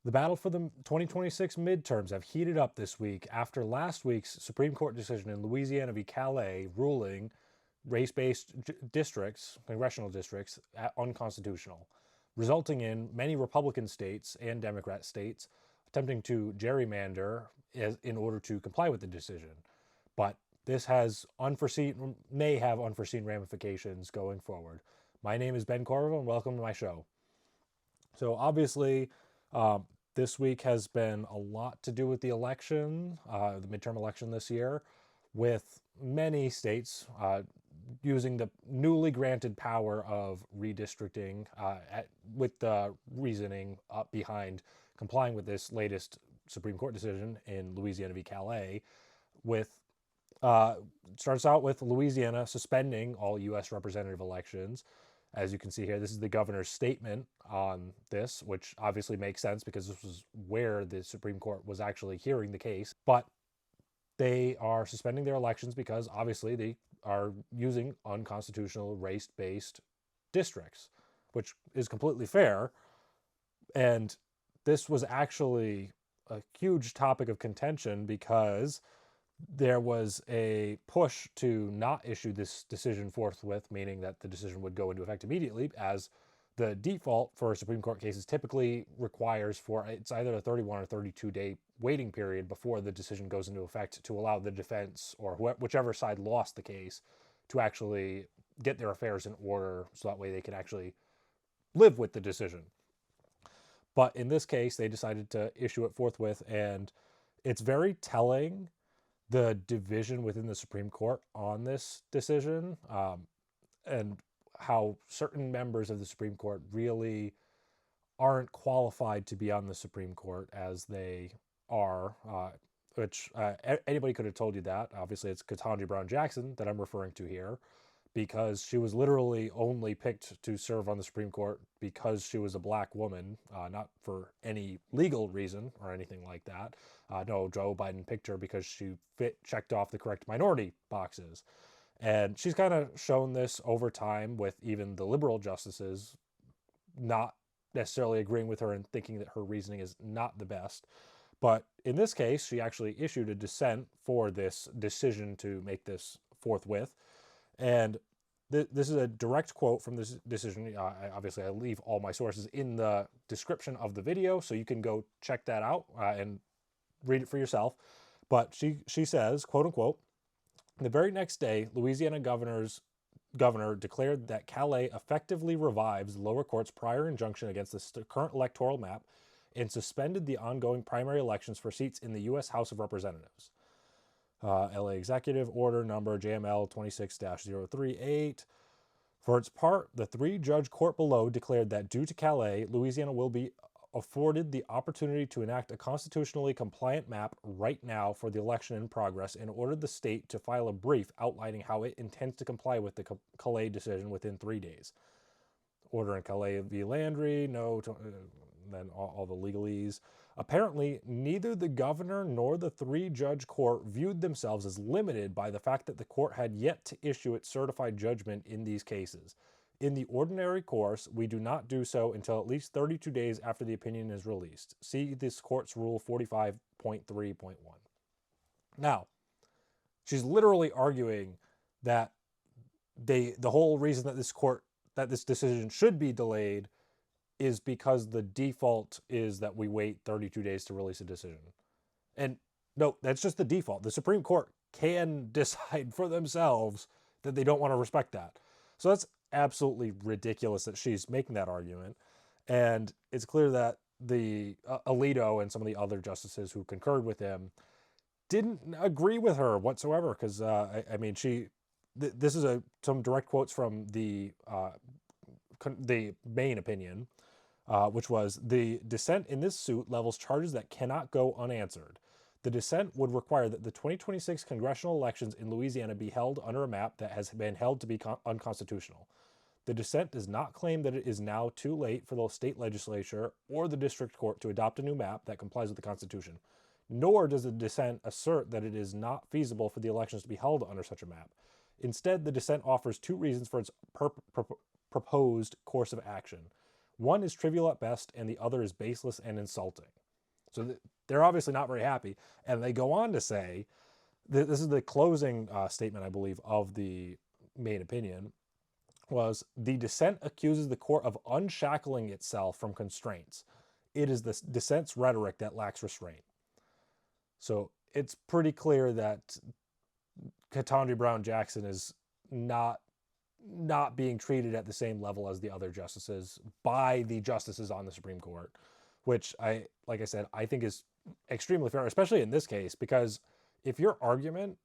The battle for the 2026 midterms have heated up this week after last week's Supreme Court decision in Louisiana v. Callais ruling race-based districts, congressional districts, unconstitutional, resulting in many Republican states and Democrat states attempting to gerrymander in order to comply with the decision. But this may have unforeseen ramifications going forward. My name is Ben Corriveau, and welcome to my show. So obviously, this week has been a lot to do with the election, the midterm election this year, with many states using the newly granted power of redistricting, with the reasoning behind complying with this latest Supreme Court decision in Louisiana v. Calais. With uh, Starts out with Louisiana suspending all U.S. representative elections. As you can see here, this is the governor's statement on this, which obviously makes sense because this was where the Supreme Court was actually hearing the case. But they are suspending their elections because obviously they are using unconstitutional race-based districts, which is completely fair. And this was actually a huge topic of contention because there was a push to not issue this decision forthwith, meaning that the decision would go into effect immediately, as the default for Supreme Court cases typically requires for it's either a 31 or 32-day waiting period before the decision goes into effect to allow the defense or whichever side lost the case to actually get their affairs in order so that way they can actually live with the decision. But in this case, they decided to issue it forthwith, and it's very telling the division within the Supreme Court on this decision, and how certain members of the Supreme Court really aren't qualified to be on the Supreme Court as they are, which anybody could have told you that. Obviously, it's Ketanji Brown Jackson that I'm referring to here, because she was literally only picked to serve on the Supreme Court because she was a black woman, not for any legal reason or anything like that. No, Joe Biden picked her because she checked off the correct minority boxes. And she's kind of shown this over time with even the liberal justices not necessarily agreeing with her and thinking that her reasoning is not the best. But in this case, she actually issued a dissent for this decision to make this forthwith. And this is a direct quote from this decision. Obviously, I leave all my sources in the description of the video, so you can go check that out and read it for yourself. But she says, quote unquote, the very next day, Louisiana governor declared that Calais effectively revives the lower court's prior injunction against the current electoral map and suspended the ongoing primary elections for seats in the U.S. House of Representatives. LA Executive Order number JML 26-038. For its part, the three-judge court below declared that due to Calais, Louisiana will be afforded the opportunity to enact a constitutionally compliant map right now for the election in progress and ordered the state to file a brief outlining how it intends to comply with the Calais decision within 3 days. Order in Calais v. Landry, then all the legalese. Apparently, neither the governor nor the three-judge court viewed themselves as limited by the fact that the court had yet to issue its certified judgment in these cases. In the ordinary course, we do not do so until at least 32 days after the opinion is released. See this court's rule 45.3.1. Now, she's literally arguing that the whole reason that this decision should be delayed is because the default is that we wait 32 days to release a decision. And no, that's just the default. The Supreme Court can decide for themselves that they don't want to respect that. So that's absolutely ridiculous that she's making that argument. And it's clear that the Alito and some of the other justices who concurred with him didn't agree with her whatsoever. Because this is some direct quotes from the main opinion, which was the dissent in this suit levels charges that cannot go unanswered. The dissent would require that the 2026 congressional elections in Louisiana be held under a map that has been held to be unconstitutional. The dissent does not claim that it is now too late for the state legislature or the district court to adopt a new map that complies with the Constitution, nor does the dissent assert that it is not feasible for the elections to be held under such a map. Instead, the dissent offers two reasons for its proposed course of action. One is trivial at best, and the other is baseless and insulting. So they're obviously not very happy. And they go on to say, this is the closing statement, I believe, of the main opinion, was the dissent accuses the court of unshackling itself from constraints. It is the dissent's rhetoric that lacks restraint. So it's pretty clear that Ketanji Brown Jackson is not being treated at the same level as the other justices by the justices on the Supreme Court, which like I said, I think is extremely fair, especially in this case, because if your argument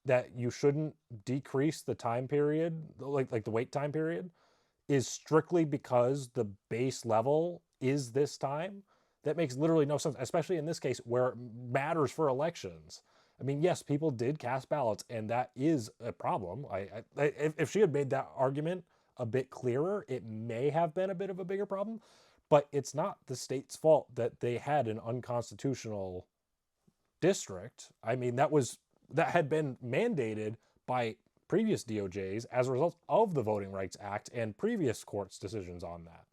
that you shouldn't decrease the time period, like the wait time period, is strictly because the base level is this time, that makes literally no sense, especially in this case where it matters for elections. I mean, yes, people did cast ballots, and that is a problem. If she had made that argument a bit clearer, it may have been a bit of a bigger problem, but it's not the state's fault that they had an unconstitutional district. I mean, that had been mandated by previous DOJs as a result of the Voting Rights Act and previous courts' decisions on that.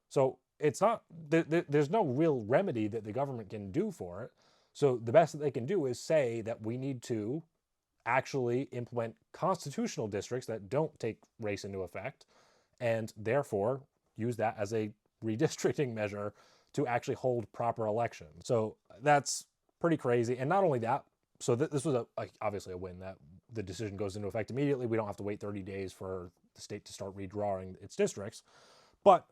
So it's not, there's no real remedy that the government can do for it. So the best that they can do is say that we need to actually implement constitutional districts that don't take race into effect, and therefore use that as a redistricting measure to actually hold proper elections. So that's pretty crazy. And not only that, so this was obviously a win that the decision goes into effect immediately. We don't have to wait 30 days for the state to start redrawing its districts. But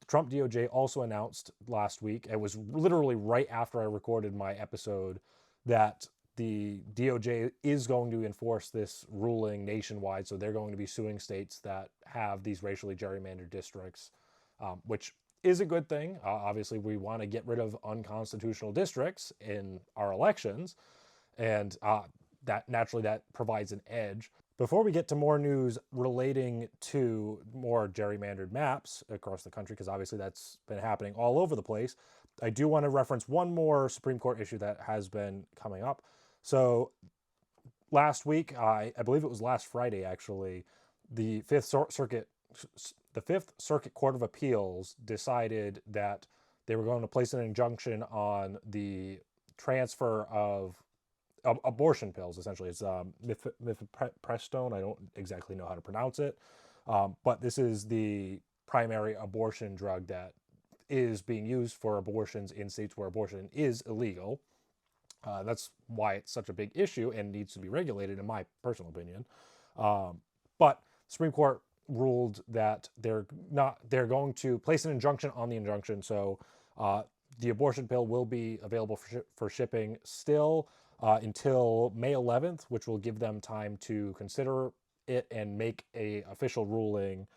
the Trump DOJ also announced last week, it was literally right after I recorded my episode, that the DOJ is going to enforce this ruling nationwide. So they're going to be suing states that have these racially gerrymandered districts, which is a good thing. Obviously, we want to get rid of unconstitutional districts in our elections, and that provides an edge. Before we get to more news relating to more gerrymandered maps across the country, because obviously that's been happening all over the place, I do want to reference one more Supreme Court issue that has been coming up. So last week, I believe it was last Friday actually, the Fifth Circuit Court of Appeals decided that they were going to place an injunction on the transfer of abortion pills. Essentially, it's mifepristone. I don't exactly know how to pronounce it, but this is the primary abortion drug that is being used for abortions in states where abortion is illegal. That's why it's such a big issue and needs to be regulated, in my personal opinion. But Supreme Court ruled that they're going to place an injunction on the injunction. So the abortion pill will be available for shipping still until May 11th, which will give them time to consider it and make a official ruling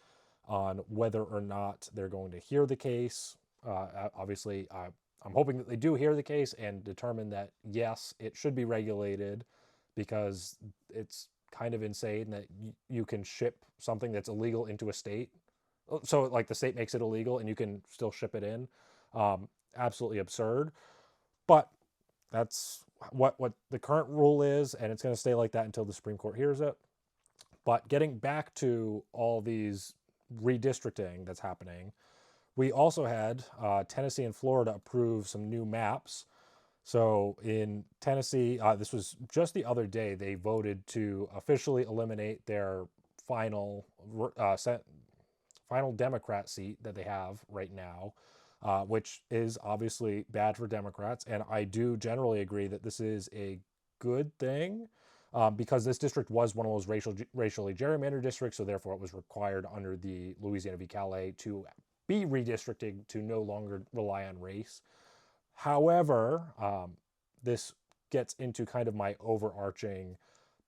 on whether or not they're going to hear the case. Obviously, I'm hoping that they do hear the case and determine that, yes, it should be regulated, because it's kind of insane that you can ship something that's illegal into a state. So like the state makes it illegal and you can still ship it in. Absolutely absurd. But that's what the current rule is, and it's going to stay like that until the Supreme Court hears it. But getting back to all these redistricting that's happening, we also had Tennessee and Florida approve some new maps. So in Tennessee, this was just the other day, they voted to officially eliminate their final Democrat seat that they have right now, which is obviously bad for Democrats. And I do generally agree that this is a good thing, because this district was one of those racially gerrymandered districts. So therefore it was required under the Louisiana v. Callais to be redistricted to no longer rely on race. However, this gets into kind of my overarching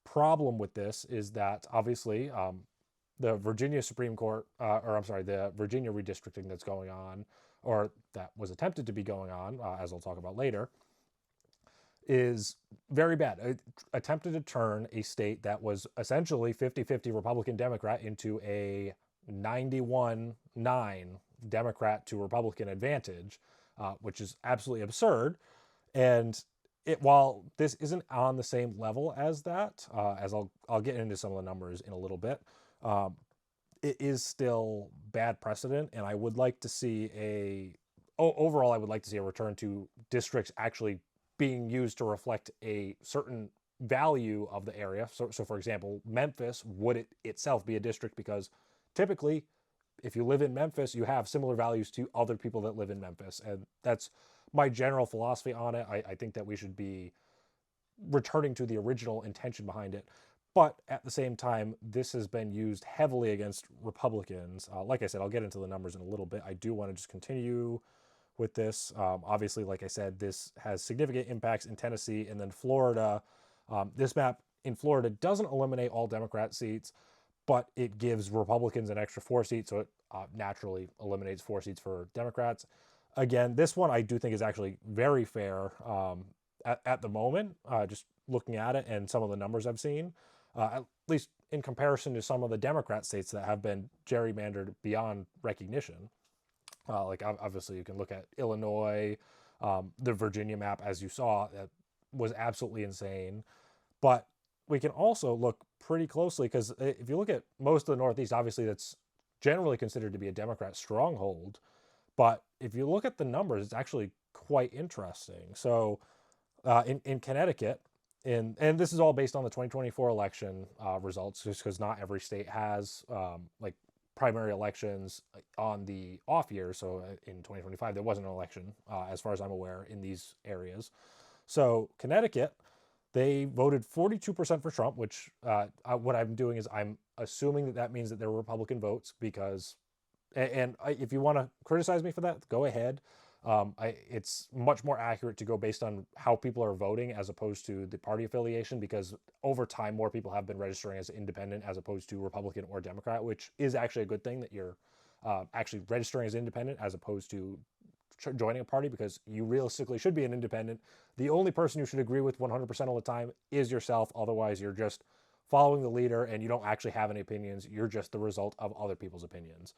problem with this, is that obviously the Virginia Supreme Court, the Virginia redistricting that's going on, or that was attempted to be going on, as I'll talk about later, is very bad. It attempted to turn a state that was essentially 50-50 Republican-Democrat into a 91-9 Democrat to Republican advantage, which is absolutely absurd. And while this isn't on the same level as that, as I'll get into some of the numbers in a little bit, it is still bad precedent, and I would like to see overall, I would like to see a return to districts actually being used to reflect a certain value of the area. So for example, Memphis would it itself be a district because typically, if you live in Memphis, you have similar values to other people that live in Memphis, and that's my general philosophy on it. I think that we should be returning to the original intention behind it. But at the same time, this has been used heavily against Republicans. Like I said, I'll get into the numbers in a little bit. I do want to just continue with this. Obviously, like I said, this has significant impacts in Tennessee and then Florida. This map in Florida doesn't eliminate all Democrat seats, but it gives Republicans an extra 4 seats, so it naturally eliminates 4 seats for Democrats. Again, this one I do think is actually very fair at the moment, just looking at it and some of the numbers I've seen, at least in comparison to some of the Democrat states that have been gerrymandered beyond recognition. Like obviously you can look at Illinois, the Virginia map, as you saw, that was absolutely insane. But we can also look pretty closely because if you look at most of the Northeast, obviously that's generally considered to be a Democrat stronghold. But if you look at the numbers, it's actually quite interesting. So in Connecticut, and this is all based on the 2024 election results, just because not every state has like primary elections on the off year. So in 2025, there wasn't an election, as far as I'm aware, in these areas. So Connecticut, they voted 42% for Trump, which what I'm doing is I'm assuming that means that there were Republican votes because, and if you want to criticize me for that, go ahead. It's much more accurate to go based on how people are voting as opposed to the party affiliation, because over time, more people have been registering as independent as opposed to Republican or Democrat, which is actually a good thing that you're actually registering as independent as opposed to joining a party, because you realistically should be an independent. The only person you should agree with 100% of the time is yourself. Otherwise, you're just following the leader and you don't actually have any opinions. You're just the result of other people's opinions.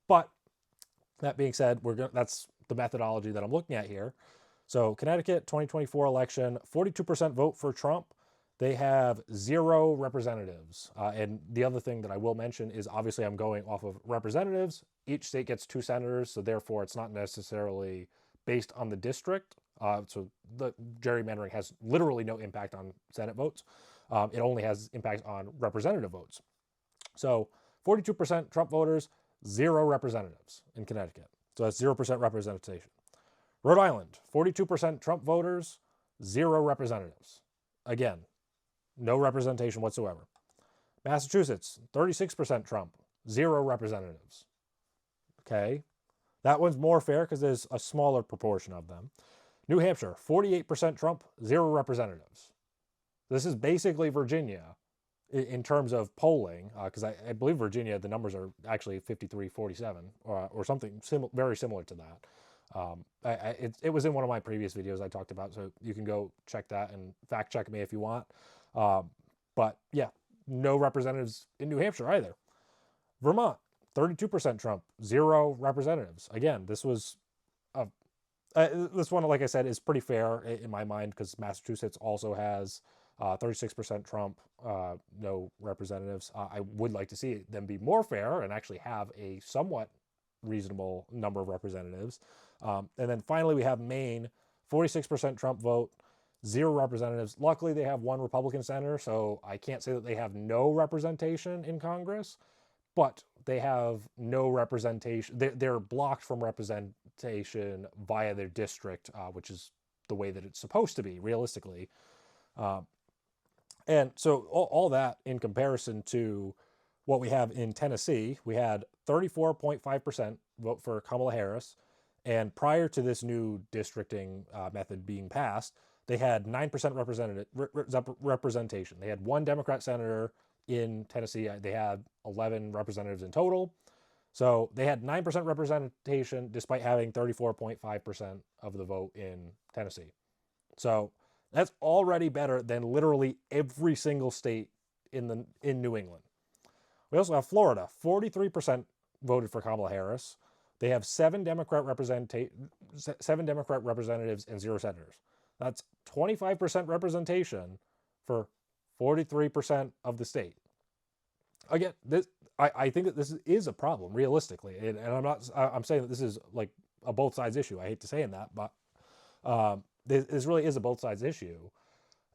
But that being said, that's the methodology that I'm looking at here. So Connecticut 2024 election, 42% vote for Trump. They have 0 representatives. And the other thing that I will mention is obviously I'm going off of representatives. Each state gets 2 senators, so therefore it's not necessarily based on the district. So the gerrymandering has literally no impact on Senate votes. It only has impact on representative votes. So 42% Trump voters, 0 representatives in Connecticut. So that's 0% representation. Rhode Island, 42% Trump voters, 0 representatives. Again, no representation whatsoever. Massachusetts, 36% Trump, 0 representatives. Okay, that one's more fair because there's a smaller proportion of them. New Hampshire, 48% Trump, 0 representatives. This is basically Virginia in terms of polling, because I believe Virginia, the numbers are actually 53-47 or something very similar to that. It was in one of my previous videos I talked about, so you can go check that and fact check me if you want. But yeah, no representatives in New Hampshire either. Vermont, 32% Trump, 0 representatives. Again, this one, like I said, is pretty fair in my mind because Massachusetts also has 36% Trump, no representatives. I would like to see them be more fair and actually have a somewhat reasonable number of representatives. And then finally, we have Maine, 46% Trump vote, 0 representatives. Luckily, they have 1 Republican senator, so I can't say that they have no representation in Congress, but they have no representation. They're blocked from representation via their district, which is the way that it's supposed to be, realistically. And so all that in comparison to what we have in Tennessee, we had 34.5% vote for Kamala Harris. And prior to this new districting method being passed, they had 9% representation. They had 1 Democrat senator in Tennessee. They had 11 representatives in total. So they had 9% representation despite having 34.5% of the vote in Tennessee. So that's already better than literally every single state in New England. We also have Florida, 43% voted for Kamala Harris. They have 7 Democrat representatives and 0 senators. That's 25% representation for 43% of the state. Again, I think that this is a problem realistically, and I'm saying that this is like a both sides issue. I hate to saying that, but this really is a both sides issue,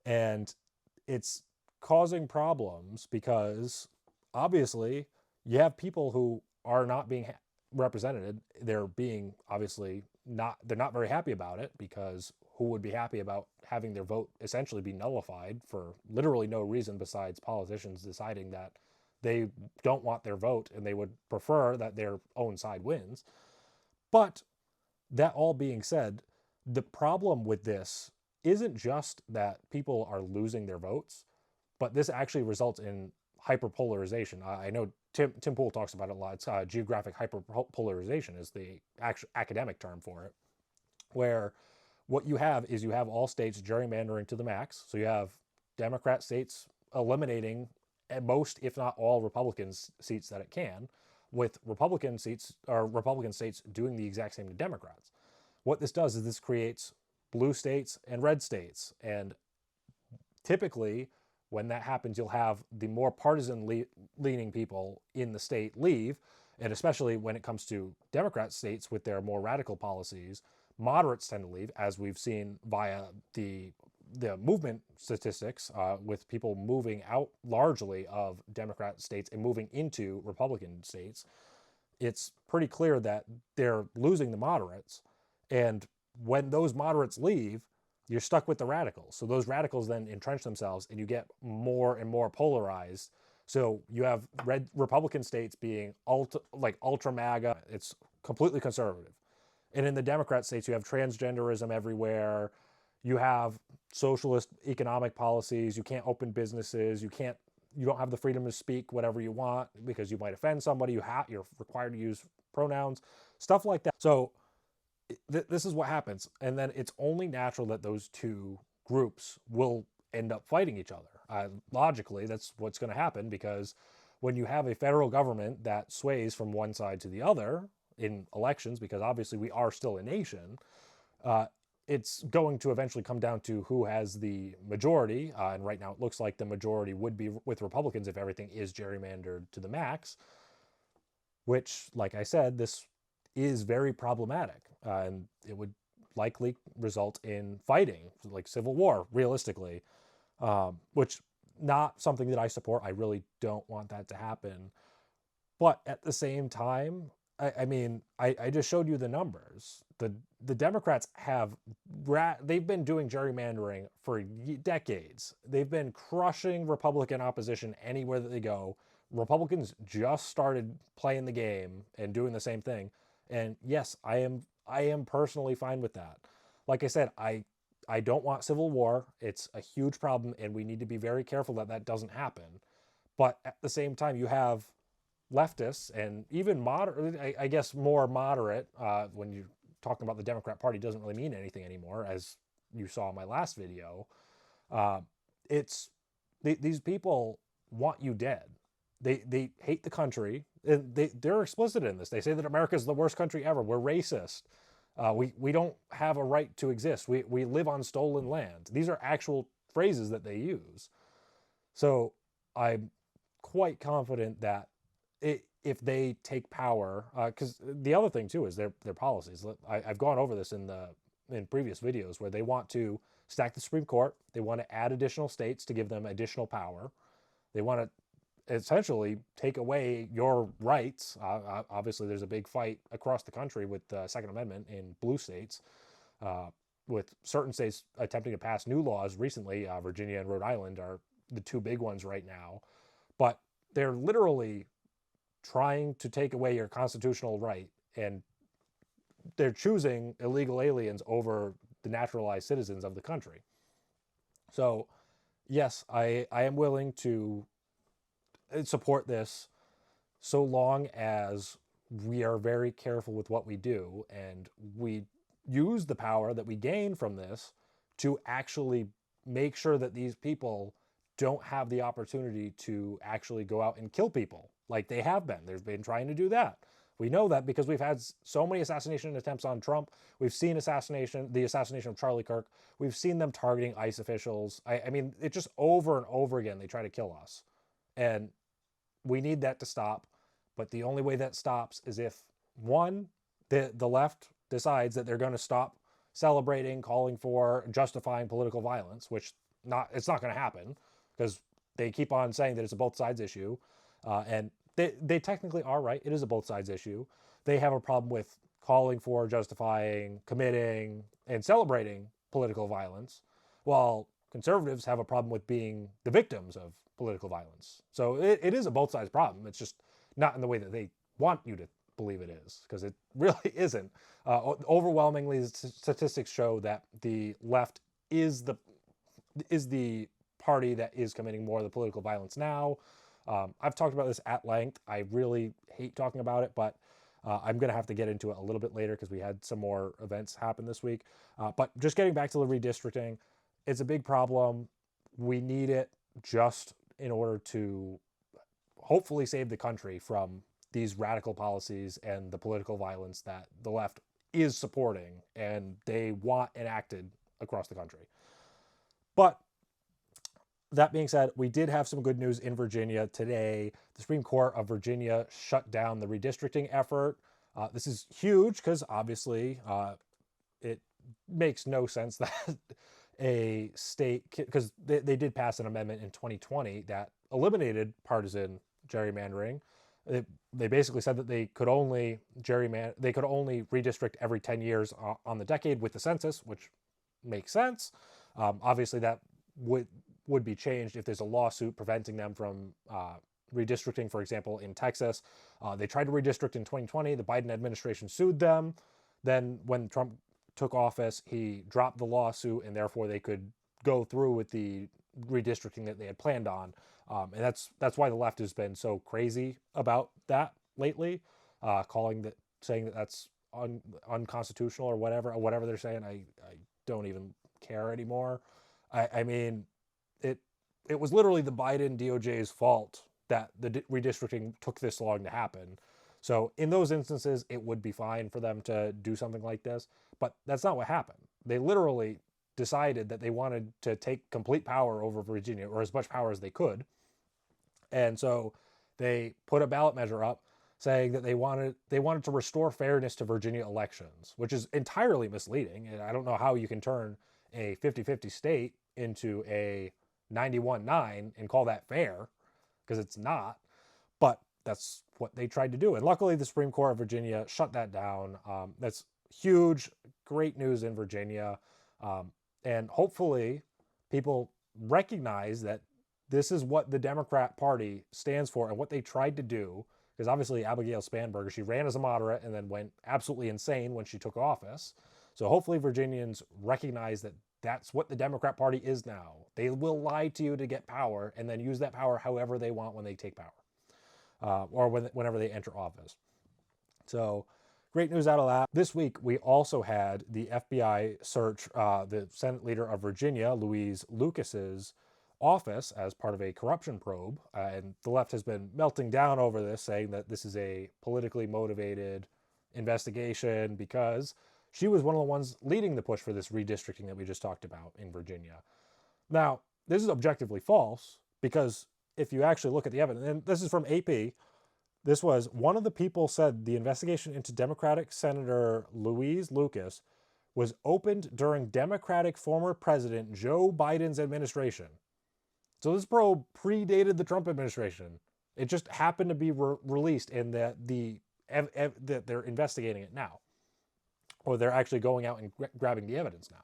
and it's causing problems because obviously you have people who are not being represented. They're being obviously not, they're not very happy about it, because who would be happy about having their vote essentially be nullified for literally no reason besides politicians deciding that they don't want their vote and they would prefer that their own side wins. But that all being said, the problem with this isn't just that people are losing their votes, but this actually results in hyperpolarization. I know Tim Pool talks about it a lot. It's geographic hyperpolarization is the actual academic term for it, where what you have is you have all states gerrymandering to the max. So you have Democrat states eliminating at most, if not all, Republican seats that it can, with Republican seats or Republican states doing the exact same to Democrats. What this does is this creates blue states and red states. And typically, when that happens, you'll have the more partisan leaning people in the state leave. And especially when it comes to Democrat states with their more radical policies, moderates tend to leave, as we've seen via the movement statistics, with people moving out largely of Democrat states and moving into Republican states. It's pretty clear that they're losing the moderates. And when those moderates leave, you're stuck with the radicals. So those radicals then entrench themselves and you get more and more polarized. So you have red Republican states being ultra MAGA. It's completely conservative. And in the Democrat states, you have transgenderism everywhere. You have socialist economic policies. You can't open businesses. You don't have the freedom to speak whatever you want because you might offend somebody. You're required to use pronouns, stuff like that. So this is what happens. And then it's only natural that those two groups will end up fighting each other. Logically, that's what's going to happen, because when you have a federal government that sways from one side to the other in elections, because obviously we are still a nation, it's going to eventually come down to who has the majority. And right now it looks like the majority would be with Republicans if everything is gerrymandered to the max, which, like I said, this is very problematic. And it would likely result in fighting, like civil war, realistically, which not something that I support. I really don't want that to happen. But at the same time, I just showed you the numbers. The Democrats they've been doing gerrymandering for decades. They've been crushing Republican opposition anywhere that they go. Republicans just started playing the game and doing the same thing. And yes, I am personally fine with that. Like I said, I don't want civil war. It's a huge problem, and we need to be very careful that that doesn't happen. But at the same time, you have leftists and even moderate, I guess more moderate, when you're talking about the Democrat Party doesn't really mean anything anymore, as you saw in my last video. These people want you dead. They hate the country. And they're explicit in this. They say that America is the worst country ever. We're racist. We don't have a right to exist. We live on stolen land. These are actual phrases that they use. So I'm quite confident that if they take power, because the other thing too is their policies. I've gone over this in previous videos, where they want to stack the Supreme Court. They want to add additional states to give them additional power. They want to essentially take away your rights. Obviously, there's a big fight across the country with the Second Amendment in blue states, with certain states attempting to pass new laws recently. Virginia and Rhode Island are the two big ones right now. But they're literally trying to take away your constitutional right, and they're choosing illegal aliens over the naturalized citizens of the country. So, yes, I am willing to support this, so long as we are very careful with what we do and we use the power that we gain from this to actually make sure that these people don't have the opportunity to actually go out and kill people like they have been. They've been trying to do that. We know that because we've had so many assassination attempts on Trump. We've seen the assassination of Charlie Kirk. We've seen them targeting ICE officials. I mean, it just over and over again, they try to kill us. And we need that to stop. But the only way that stops is if, one, the left decides that they're going to stop celebrating, calling for, justifying political violence, which it's not going to happen because they keep on saying that it's a both sides issue. And they technically are right. It is a both sides issue. They have a problem with calling for, justifying, committing, and celebrating political violence, while conservatives have a problem with being the victims of political violence. So it is a both sides problem. It's just not in the way that they want you to believe it is, because it really isn't. Overwhelmingly, statistics show that the left is the party that is committing more of the political violence now. I've talked about this at length. I really hate talking about it, but I'm going to have to get into it a little bit later because we had some more events happen this week. But just getting back to the redistricting, it's a big problem. We need it just in order to hopefully save the country from these radical policies and the political violence that the left is supporting and they want enacted across the country. But that being said, we did have some good news in Virginia today. The Supreme Court of Virginia shut down the redistricting effort. This is huge because obviously it makes no sense that a state, because they did pass an amendment in 2020 that eliminated partisan gerrymandering. They basically said that they could only redistrict every 10 years on the decade with the census, which makes sense. Obviously, that would be changed if there's a lawsuit preventing them from redistricting. For example, in Texas, they tried to redistrict in 2020. The Biden administration sued them. Then when Trump took office, he dropped the lawsuit, and therefore they could go through with the redistricting that they had planned on. And that's why the left has been so crazy about that lately, saying that that's unconstitutional or whatever they're saying. I don't even care anymore. I mean, it was literally the Biden DOJ's fault that the redistricting took this long to happen. So in those instances, it would be fine for them to do something like this, but that's not what happened. They literally decided that they wanted to take complete power over Virginia, or as much power as they could. And so they put a ballot measure up saying that they wanted to restore fairness to Virginia elections, which is entirely misleading. And I don't know how you can turn a 50-50 state into a 91-9 and call that fair, because it's not. But that's what they tried to do. And luckily, the Supreme Court of Virginia shut that down. That's huge, great news in Virginia. And hopefully people recognize that this is what the Democrat Party stands for and what they tried to do. Because obviously Abigail Spanberger, she ran as a moderate and then went absolutely insane when she took office. So hopefully Virginians recognize that that's what the Democrat Party is now. They will lie to you to get power and then use that power however they want when they take power, or whenever they enter office. So great news out of that. This week, we also had the FBI search the Senate leader of Virginia, Louise Lucas's office as part of a corruption probe. And the left has been melting down over this, saying that this is a politically motivated investigation because she was one of the ones leading the push for this redistricting that we just talked about in Virginia. Now, this is objectively false because if you actually look at the evidence, and this is from AP, this was one of the people said the investigation into Democratic Senator Louise Lucas was opened during Democratic former President Joe Biden's administration. So this probe predated the Trump administration. It just happened to be released in that they're investigating it now. Or they're actually going out and grabbing the evidence now.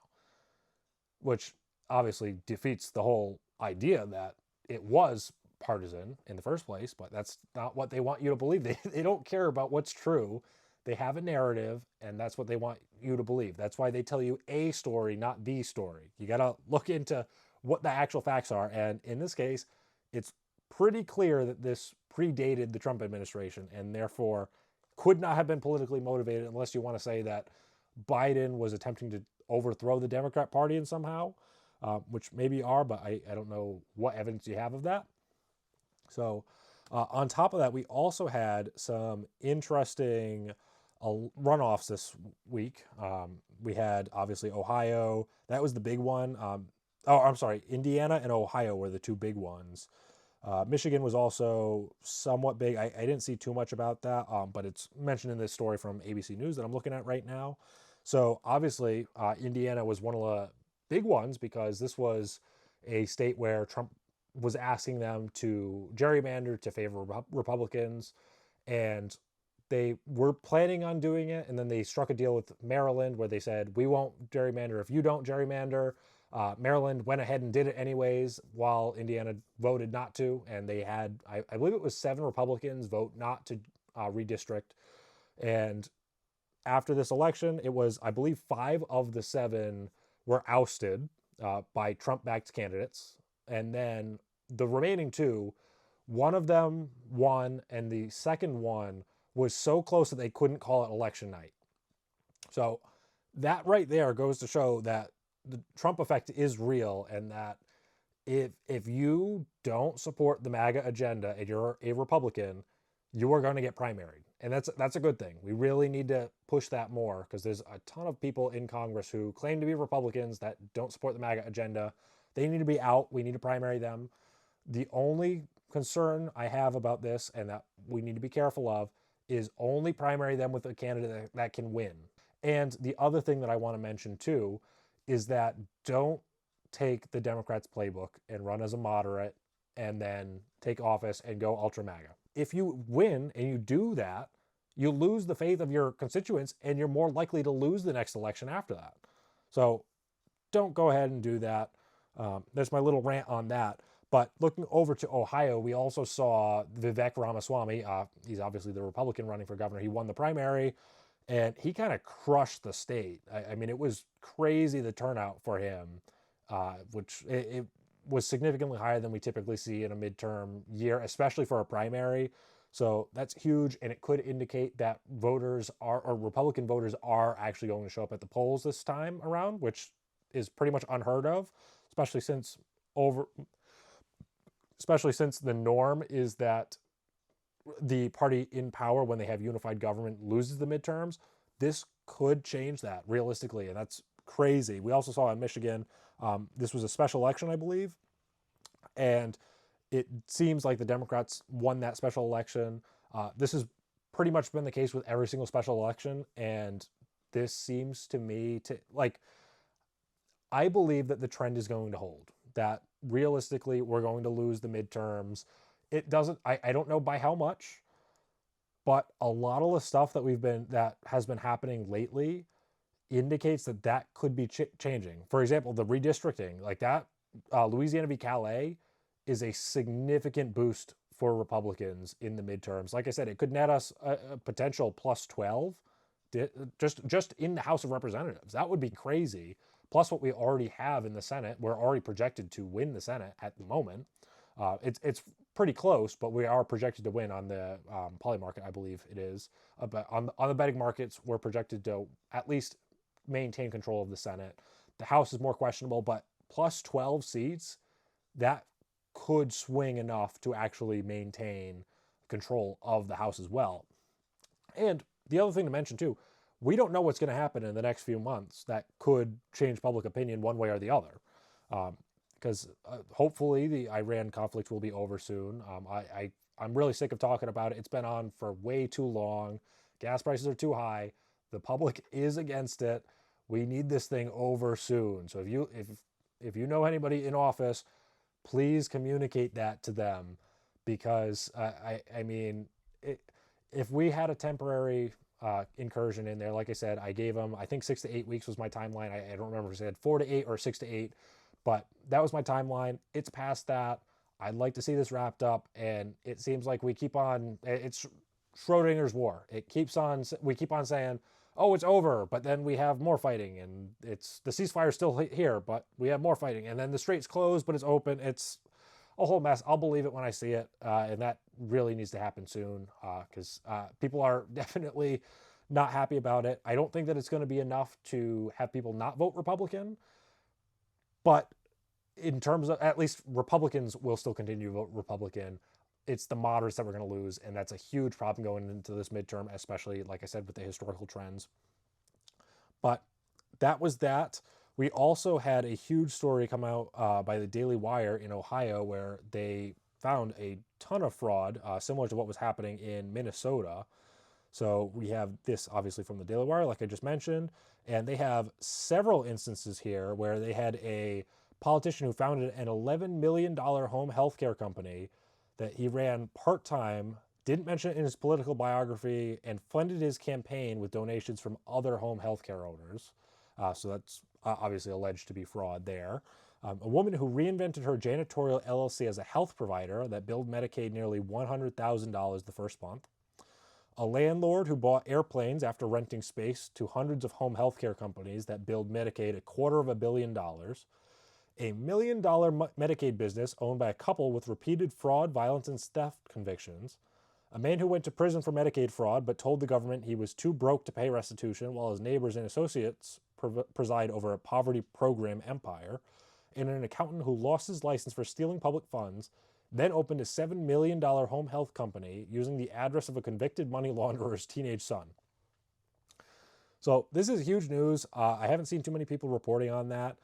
Which obviously defeats the whole idea that it was partisan in the first place, but that's not what they want you to believe. They don't care about what's true. They have a narrative, and that's what they want you to believe. That's why they tell you a story, not the story. You got to look into what the actual facts are, and in this case, it's pretty clear that this predated the Trump administration, and therefore could not have been politically motivated unless you want to say that Biden was attempting to overthrow the Democrat Party in somehow, which maybe you are, but I don't know what evidence you have of that. So on top of that, we also had some interesting runoffs this week. We had, obviously, Ohio. That was the big one. Indiana and Ohio were the two big ones. Michigan was also somewhat big. I didn't see too much about that, but it's mentioned in this story from ABC News that I'm looking at right now. So obviously, Indiana was one of the big ones because this was a state where Trump was asking them to gerrymander to favor Republicans, and they were planning on doing it. And then they struck a deal with Maryland where they said, we won't gerrymander if you don't gerrymander. Maryland went ahead and did it anyways, while Indiana voted not to. And they had, I believe it was 7 Republicans vote not to redistrict. And after this election, it was, I believe, 5 of the 7 were ousted by Trump-backed candidates. And then the remaining 2, one of them won, and the second one was so close that they couldn't call it election night. So that right there goes to show that the Trump effect is real, and that if you don't support the MAGA agenda and you're a Republican, you are going to get primaried. And that's a good thing. We really need to push that more, because there's a ton of people in Congress who claim to be Republicans that don't support the MAGA agenda. They need to be out. We need to primary them. The only concern I have about this, and that we need to be careful of, is only primary them with a candidate that can win. And the other thing that I want to mention too is that don't take the Democrats' playbook and run as a moderate and then take office and go ultra MAGA. If you win and you do that, you lose the faith of your constituents, and you're more likely to lose the next election after that. So don't go ahead and do that. That's my little rant on that. But looking over to Ohio, we also saw Vivek Ramaswamy. He's obviously the Republican running for governor. He won the primary, and he kind of crushed the state. I mean, it was crazy, the turnout for him, which it was significantly higher than we typically see in a midterm year, especially for a primary. So that's huge, and it could indicate that voters are, or Republican voters are actually going to show up at the polls this time around, which is pretty much unheard of, especially since the norm is that the party in power, when they have unified government, loses the midterms. This could change that realistically, and that's crazy. We also saw in Michigan, this was a special election, I believe, and it seems like the Democrats won that special election. This has pretty much been the case with every single special election, and this seems to me to, like, I believe that the trend is going to hold, that realistically we're going to lose the midterms. It doesn't, I don't know by how much, but a lot of the stuff that has been happening lately indicates that could be changing. For example, the redistricting, like that, Louisiana v. Callais is a significant boost for Republicans in the midterms. Like I said, it could net us a potential plus 12 just in the House of Representatives. That would be crazy. Plus what we already have in the Senate. We're already projected to win the Senate at the moment. It's pretty close, but we are projected to win on the poly market, I believe it is. But on the betting markets, we're projected to at least maintain control of the Senate. The House is more questionable, but plus 12 seats, that could swing enough to actually maintain control of the House as well. And the other thing to mention too, we don't know what's going to happen in the next few months that could change public opinion one way or the other. Because hopefully the Iran conflict will be over soon. I'm really sick of talking about it. It's been on for way too long. Gas prices are too high. The public is against it. We need this thing over soon. So if you know anybody in office, please communicate that to them, because I mean, if we had a temporary incursion in there, like I said, I gave them, I think 6 to 8 weeks was my timeline. I don't remember if I said 4 to 8 or 6 to 8, but that was my timeline. It's past that. I'd like to see this wrapped up, and it seems like we keep on, it's Schrodinger's war. We keep on saying, oh, it's over, but then we have more fighting, and it's the ceasefire's still here, but we have more fighting, and then the strait's closed, but it's open. It's a whole mess. I'll believe it when I see it, and that really needs to happen soon, because people are definitely not happy about it. I don't think that it's going to be enough to have people not vote Republican, but in terms of, at least Republicans will still continue to vote Republican. It's the moderates that we're going to lose, and that's a huge problem going into this midterm, especially, like I said, with the historical trends. But that was that. We also had a huge story come out by the Daily Wire in Ohio, where they found a ton of fraud, similar to what was happening in Minnesota. So we have this obviously from the Daily Wire, like I just mentioned, and they have several instances here where they had a politician who founded an $11 million home healthcare company that he ran part-time, didn't mention it in his political biography, and funded his campaign with donations from other home healthcare owners. So that's obviously alleged to be fraud there. A woman who reinvented her janitorial LLC as a health provider that billed Medicaid nearly $100,000 the first month. A landlord who bought airplanes after renting space to hundreds of home healthcare companies that billed Medicaid $250 million. A $1 million Medicaid business owned by a couple with repeated fraud, violence, and theft convictions. A man who went to prison for Medicaid fraud but told the government he was too broke to pay restitution while his neighbors and associates preside over a poverty program empire. And an accountant who lost his license for stealing public funds, then opened a $7 million home health company using the address of a convicted money launderer's teenage son. So this is huge news. I haven't seen too many people reporting on that.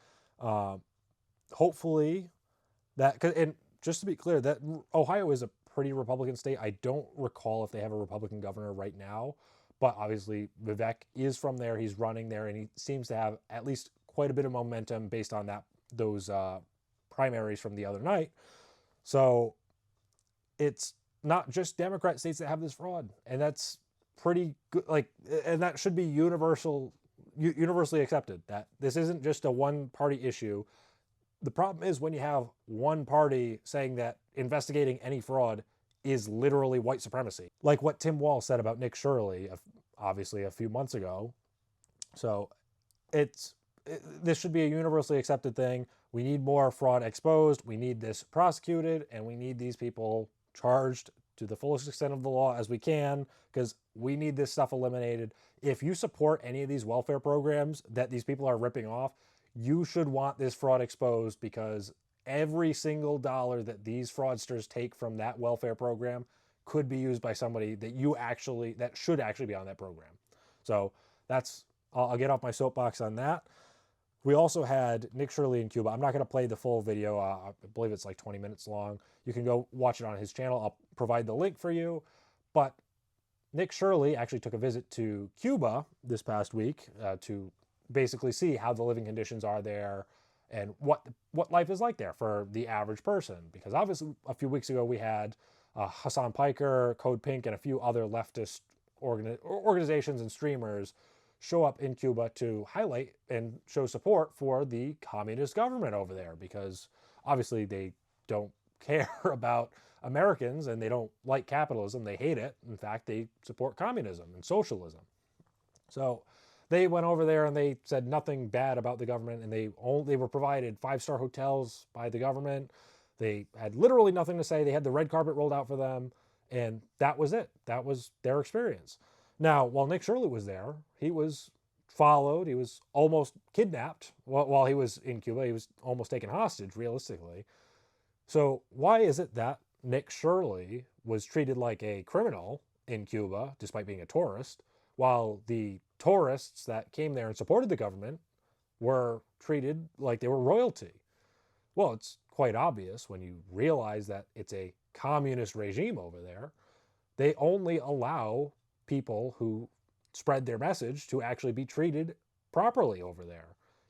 Hopefully that, and just to be clear, that Ohio is a pretty Republican state. I don't recall if they have a Republican governor right now, but obviously Vivek is from there. He's running there, and he seems to have at least quite a bit of momentum based on those primaries from the other night. So it's not just Democrat states that have this fraud, and that's pretty good. And that should be universally accepted, that this isn't just a one-party issue. The problem is when you have one party saying that investigating any fraud is literally white supremacy, like what Tim Walz said about Nick Shirley, obviously a few months ago. So this should be a universally accepted thing. We need more fraud exposed. We need this prosecuted, and we need these people charged to the fullest extent of the law as we can, because we need this stuff eliminated. If you support any of these welfare programs that these people are ripping off, you should want this fraud exposed, because every single dollar that these fraudsters take from that welfare program could be used by somebody that should actually be on that program. So I'll get off my soapbox on that. We also had Nick Shirley in Cuba. I'm not going to play the full video. I believe it's like 20 minutes long. You can go watch it on his channel. I'll provide the link for you. But Nick Shirley actually took a visit to Cuba this past week to basically see how the living conditions are there and what life is like there for the average person. Because obviously a few weeks ago we had Hassan Piker, Code Pink, and a few other leftist organizations and streamers show up in Cuba to highlight and show support for the communist government over there, because obviously they don't care about Americans and they don't like capitalism. They hate it. In fact, they support communism and socialism. So they went over there and they said nothing bad about the government, and they were provided 5-star hotels by the government. They had literally nothing to say. They had the red carpet rolled out for them, and that was it. That was their experience. Now, while Nick Shirley was there, he was followed. He was almost kidnapped while he was in Cuba. He was almost taken hostage, realistically. So why is it that Nick Shirley was treated like a criminal in Cuba, despite being a tourist, while the tourists that came there and supported the government were treated like they were royalty? Well, it's quite obvious when you realize that it's a communist regime over there. They only allow people who spread their message to actually be treated properly over there.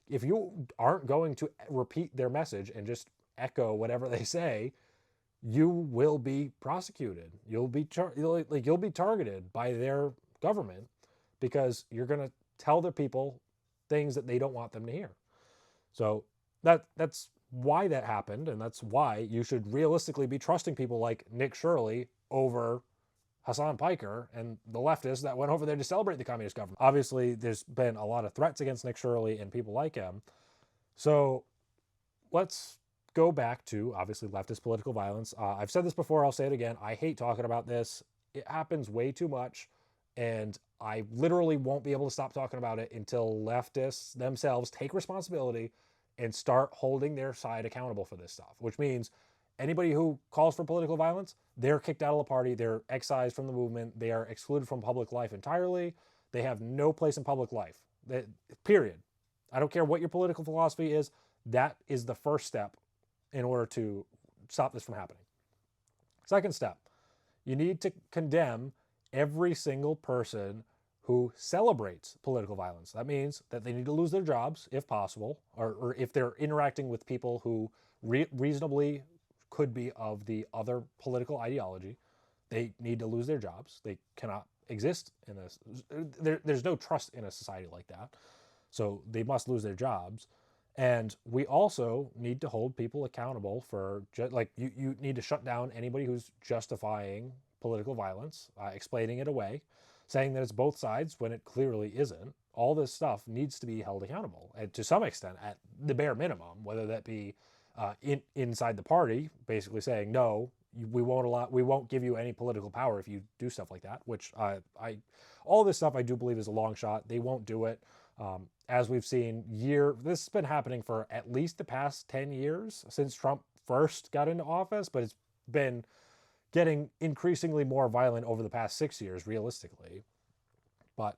If you aren't going to repeat their message and just echo whatever they say, you will be prosecuted. You'll be targeted by their government, because you're going to tell their people things that they don't want them to hear. So that's why that happened, and that's why you should realistically be trusting people like Nick Shirley over Hassan Piker and the leftists that went over there to celebrate the communist government. Obviously, there's been a lot of threats against Nick Shirley and people like him. So let's go back to, obviously, leftist political violence. I've said this before, I'll say it again. I hate talking about this. It happens way too much, and I literally won't be able to stop talking about it until leftists themselves take responsibility and start holding their side accountable for this stuff, which means anybody who calls for political violence, they're kicked out of the party, they're excised from the movement, they are excluded from public life entirely. They have no place in public life. Period. I don't care what your political philosophy is. That is the first step in order to stop this from happening. Second step, you need to condemn every single person who celebrates political violence. That means that they need to lose their jobs if possible, or if they're interacting with people who reasonably could be of the other political ideology, they need to lose their jobs. They cannot exist in this. There's no trust in a society like that. So they must lose their jobs. And we also need to hold people accountable for, you need to shut down anybody who's justifying political violence, explaining it away, saying that it's both sides when it clearly isn't. All this stuff needs to be held accountable, and to some extent, at the bare minimum, whether that be inside the party, basically saying, no, we won't give you any political power if you do stuff like that, which all this stuff I do believe is a long shot. They won't do it. As we've seen, this has been happening for at least the past 10 years since Trump first got into office, but it's been getting increasingly more violent over the past 6 years, realistically. But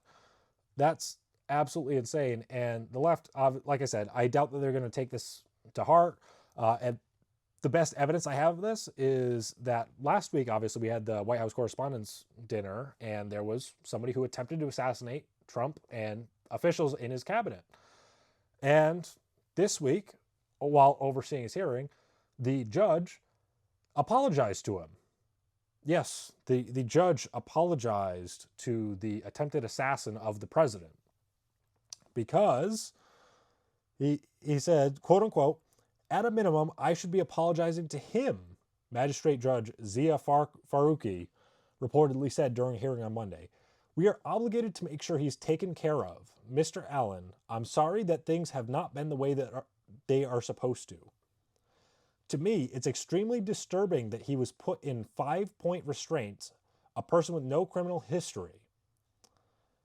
that's absolutely insane. And the left, like I said, I doubt that they're going to take this to heart. And the best evidence I have of this is that last week, obviously, we had the White House Correspondents' Dinner, and there was somebody who attempted to assassinate Trump and officials in his cabinet. And this week, while overseeing his hearing, the judge apologized to him. Yes, the judge apologized to the attempted assassin of the president, because he said, quote unquote, "At a minimum, I should be apologizing to him," Magistrate Judge Zia Faruqi reportedly said during a hearing on Monday. "We are obligated to make sure he's taken care of. Mr. Allen, I'm sorry that things have not been the way that they are supposed to. To me, it's extremely disturbing that he was put in 5-point restraints, a person with no criminal history.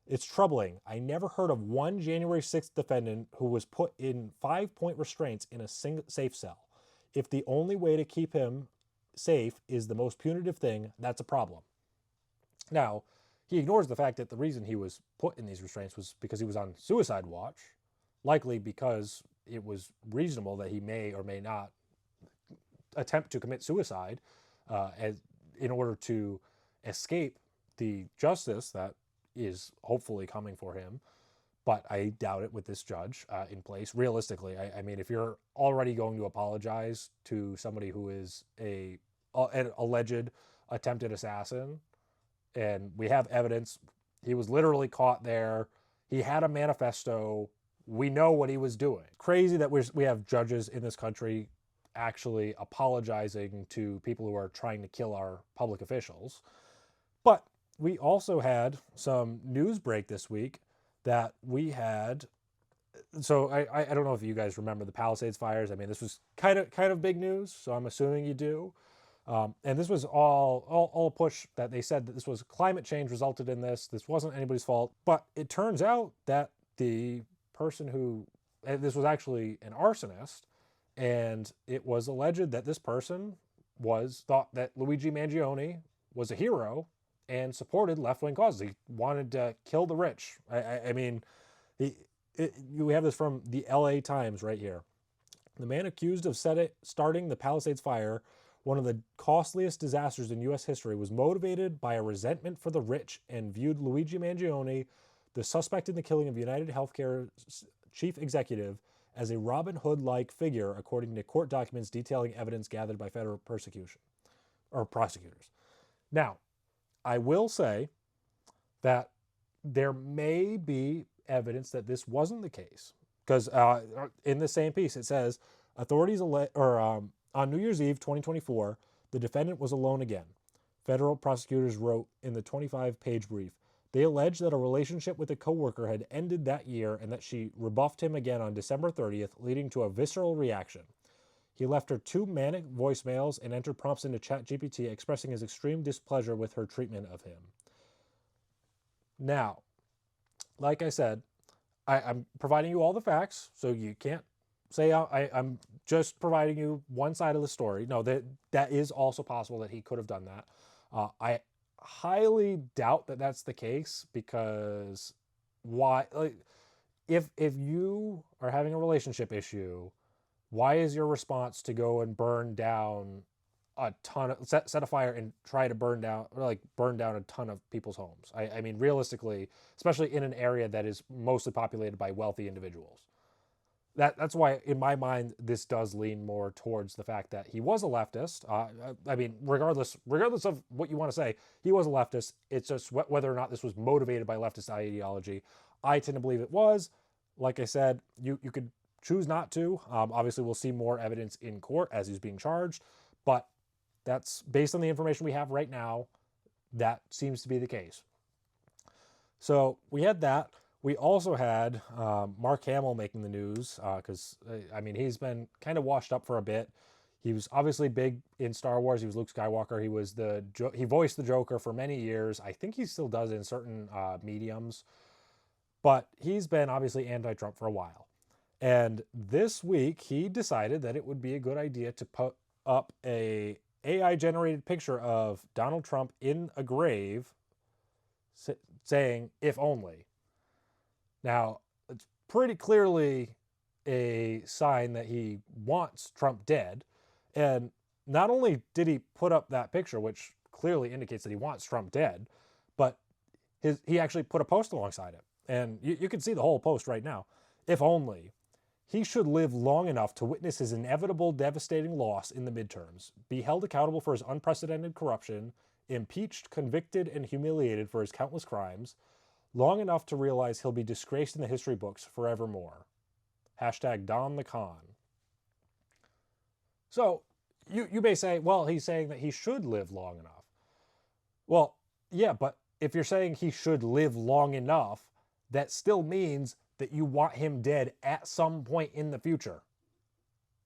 It's troubling. I never heard of one January 6th defendant who was put in 5-point restraints in a single safe cell. If the only way to keep him safe is the most punitive thing, that's a problem." Now, he ignores the fact that the reason he was put in these restraints was because he was on suicide watch, likely because it was reasonable that he may or may not attempt to commit suicide in order to escape the justice that is hopefully coming for him. But I doubt it with this judge in place. Realistically, I mean, if you're already going to apologize to somebody who is an alleged attempted assassin, and we have evidence, he was literally caught there, he had a manifesto, we know what he was doing. Crazy that we have judges in this country actually apologizing to people who are trying to kill our public officials. But we also had some news break this week that we had. So I don't know if you guys remember the Palisades fires. I mean, this was kind of big news, so I'm assuming you do. And this was all a push that they said that this was climate change resulted in this. This wasn't anybody's fault. But it turns out that the person this was actually an arsonist, and it was alleged that this person thought that Luigi Mangione was a hero and supported left-wing causes. He wanted to kill the rich. I mean, you have this from the LA Times right here. The man accused of starting the Palisades fire, one of the costliest disasters in U.S. history, was motivated by a resentment for the rich and viewed Luigi Mangione, the suspect in the killing of United Healthcare's chief executive, as a Robin Hood-like figure, according to court documents detailing evidence gathered by federal prosecutors. Now, I will say that there may be evidence that this wasn't the case, because in the same piece it says authorities on New Year's Eve 2024, the defendant was alone again. Federal prosecutors wrote in the 25-page brief. They alleged that a relationship with a coworker had ended that year and that she rebuffed him again on December 30th, leading to a visceral reaction. He left her 2 manic voicemails and entered prompts into ChatGPT expressing his extreme displeasure with her treatment of him. Now, like I said, I'm providing you all the facts, so you can't say I'm just providing you one side of the story. No, that is also possible that he could have done that. I highly doubt that that's the case, because why? If you are having a relationship issue, why is your response to go and burn down a ton of set a fire and try to burn down or like burn down a ton of people's homes. I mean, realistically, especially in an area that is mostly populated by wealthy individuals. That's why, in my mind, this does lean more towards the fact that he was a leftist. I mean, regardless of what you want to say, he was a leftist. It's just whether or not this was motivated by leftist ideology. I tend to believe it was. Like I said, you could choose not to. Obviously, we'll see more evidence in court as he's being charged, but that's based on the information we have right now. That seems to be the case. So we had that. We also had Mark Hamill making the news because, I mean, he's been kind of washed up for a bit. He was obviously big in Star Wars. He was Luke Skywalker. He voiced the Joker for many years. I think he still does in certain mediums. But he's been obviously anti-Trump for a while. And this week, he decided that it would be a good idea to put up a AI-generated picture of Donald Trump in a grave saying, "If only." Now, it's pretty clearly a sign that he wants Trump dead. And not only did he put up that picture, which clearly indicates that he wants Trump dead, but he actually put a post alongside it. And you can see the whole post right now. "If only. He should live long enough to witness his inevitable devastating loss in the midterms, be held accountable for his unprecedented corruption, impeached, convicted, and humiliated for his countless crimes, long enough to realize he'll be disgraced in the history books forevermore. Hashtag Don the Con." So you may say, well, he's saying that he should live long enough. Well, yeah, but if you're saying he should live long enough, that still means that you want him dead at some point in the future.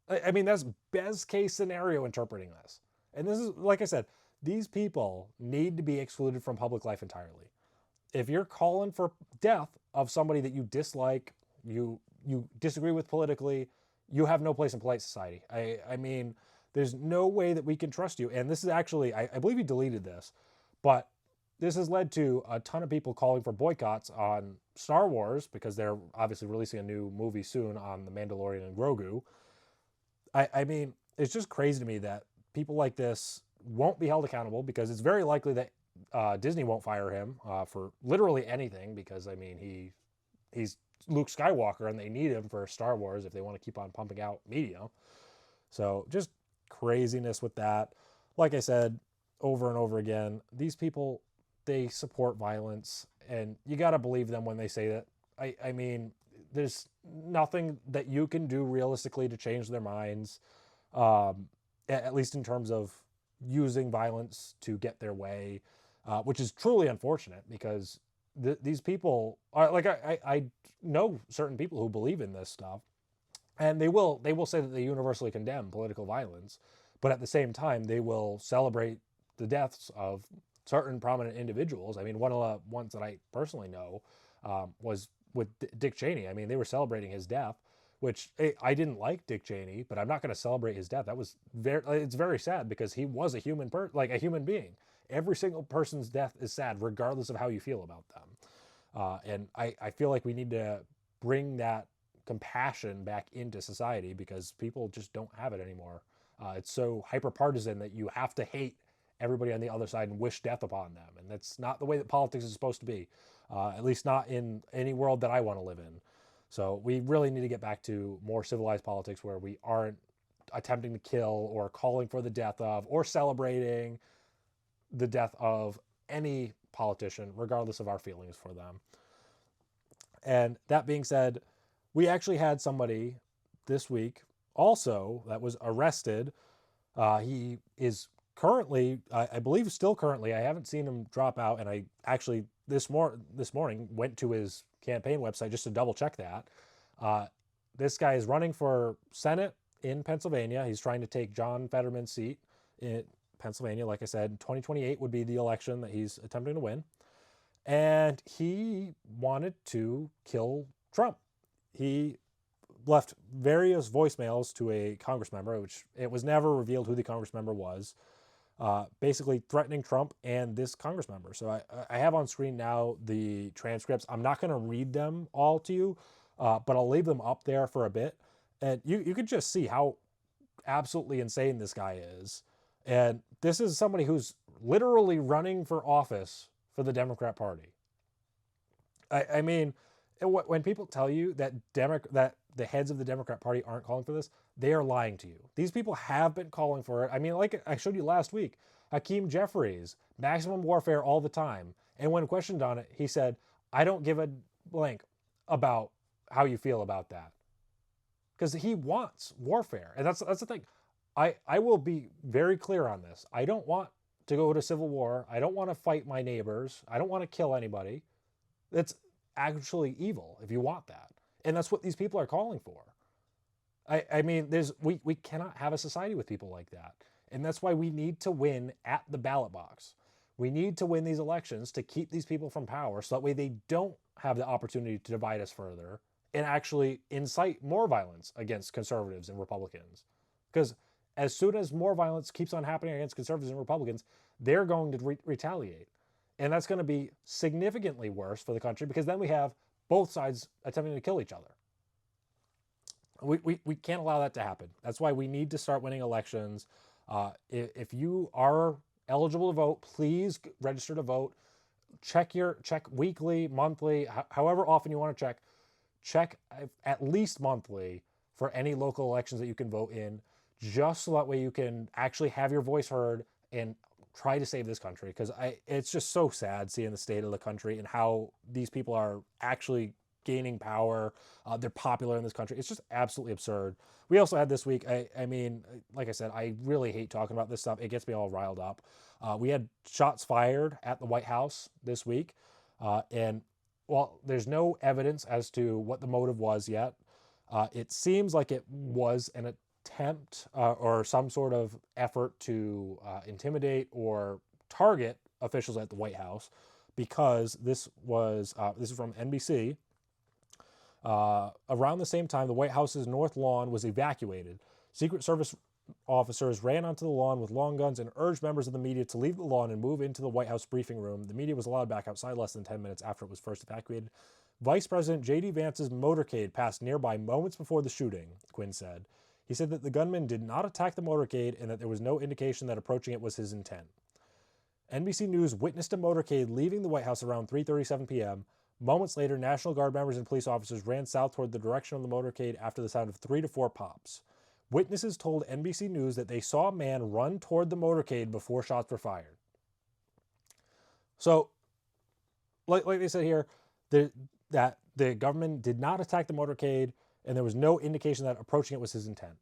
I mean, that's best case scenario interpreting this. And this is, like I said, these people need to be excluded from public life entirely. If you're calling for death of somebody that you dislike, you disagree with politically, you have no place in polite society. I mean, there's no way that we can trust you. And this is actually, I believe he deleted this, but this has led to a ton of people calling for boycotts on Star Wars because they're obviously releasing a new movie soon on The Mandalorian and Grogu. I mean, it's just crazy to me that people like this won't be held accountable because it's very likely that Disney won't fire him for literally anything because, I mean, he's Luke Skywalker and they need him for Star Wars if they want to keep on pumping out media. So just craziness with that. Like I said, over and over again, these people, they support violence and you got to believe them when they say that. I mean, there's nothing that you can do realistically to change their minds, at least in terms of using violence to get their way, which is truly unfortunate because these people are like, I know certain people who believe in this stuff and they will say that they universally condemn political violence, but at the same time, they will celebrate the deaths of certain prominent individuals. I mean, one of the ones that I personally know was with Dick Cheney. I mean, they were celebrating his death, which I didn't like Dick Cheney, but I'm not going to celebrate his death. That was it's very sad because he was a human a human being. Every single person's death is sad, regardless of how you feel about them. And I feel like we need to bring that compassion back into society because people just don't have it anymore. It's so hyper partisan that you have to hate everybody on the other side and wish death upon them. And that's not the way that politics is supposed to be, at least not in any world that I want to live in. So we really need to get back to more civilized politics where we aren't attempting to kill or calling for the death of or celebrating the death of any politician, regardless of our feelings for them. And that being said, we actually had somebody this week also that was arrested. He is currently, I believe still currently, I haven't seen him drop out, and I actually this morning went to his campaign website just to double check that. This guy is running for Senate in Pennsylvania. He's trying to take John Fetterman's seat in Pennsylvania. Like I said, 2028 would be the election that he's attempting to win. And he wanted to kill Trump. He left various voicemails to a Congress member, which it was never revealed who the Congress member was, basically threatening Trump and this Congress member. So I have on screen now the transcripts. I'm not going to read them all to you, but I'll leave them up there for a bit. And you could just see how absolutely insane this guy is. And this is somebody who's literally running for office for the Democrat Party. I mean, when people tell you that that the heads of the Democrat Party aren't calling for this, they are lying to you. These people have been calling for it. I mean, like I showed you last week, Hakeem Jeffries, maximum warfare all the time. And when questioned on it, he said, I don't give a blank about how you feel about that. Because he wants warfare. And that's the thing. I will be very clear on this. I don't want to go to civil war. I don't want to fight my neighbors. I don't want to kill anybody. It's actually evil if you want that. And that's what these people are calling for. I mean, we cannot have a society with people like that. And that's why we need to win at the ballot box. We need to win these elections to keep these people from power so that way they don't have the opportunity to divide us further and actually incite more violence against conservatives and Republicans. Because as soon as more violence keeps on happening against conservatives and Republicans, they're going to retaliate. And that's going to be significantly worse for the country because then we have both sides attempting to kill each other. We can't allow that to happen. That's why we need to start winning elections. If you are eligible to vote, please register to vote. Check weekly, monthly, however often you want to check. Check at least monthly for any local elections that you can vote in, just so that way you can actually have your voice heard and try to save this country. Because it's just so sad seeing the state of the country and how these people are actually gaining power. They're popular in this country. It's just absolutely absurd. We also had this week, I mean, like I said, I really hate talking about this stuff. It gets me all riled up. We had shots fired at the White House this week. And while there's no evidence as to what the motive was yet, it seems like it was an attempt or some sort of effort to intimidate or target officials at the White House, because this is from NBC. Around the same time, the White House's North Lawn was evacuated. Secret Service officers ran onto the lawn with long guns and urged members of the media to leave the lawn and move into the White House briefing room. The media was allowed back outside less than 10 minutes after it was first evacuated. Vice President J.D. Vance's motorcade passed nearby moments before the shooting, Quinn said. He said that the gunman did not attack the motorcade and that there was no indication that approaching it was his intent. NBC News witnessed a motorcade leaving the White House around 3:37 p.m. Moments later, National Guard members and police officers ran south toward the direction of the motorcade after the sound of 3 to 4 pops. Witnesses told NBC News that they saw a man run toward the motorcade before shots were fired. So, like they said here, that the government did not attack the motorcade and there was no indication that approaching it was his intent.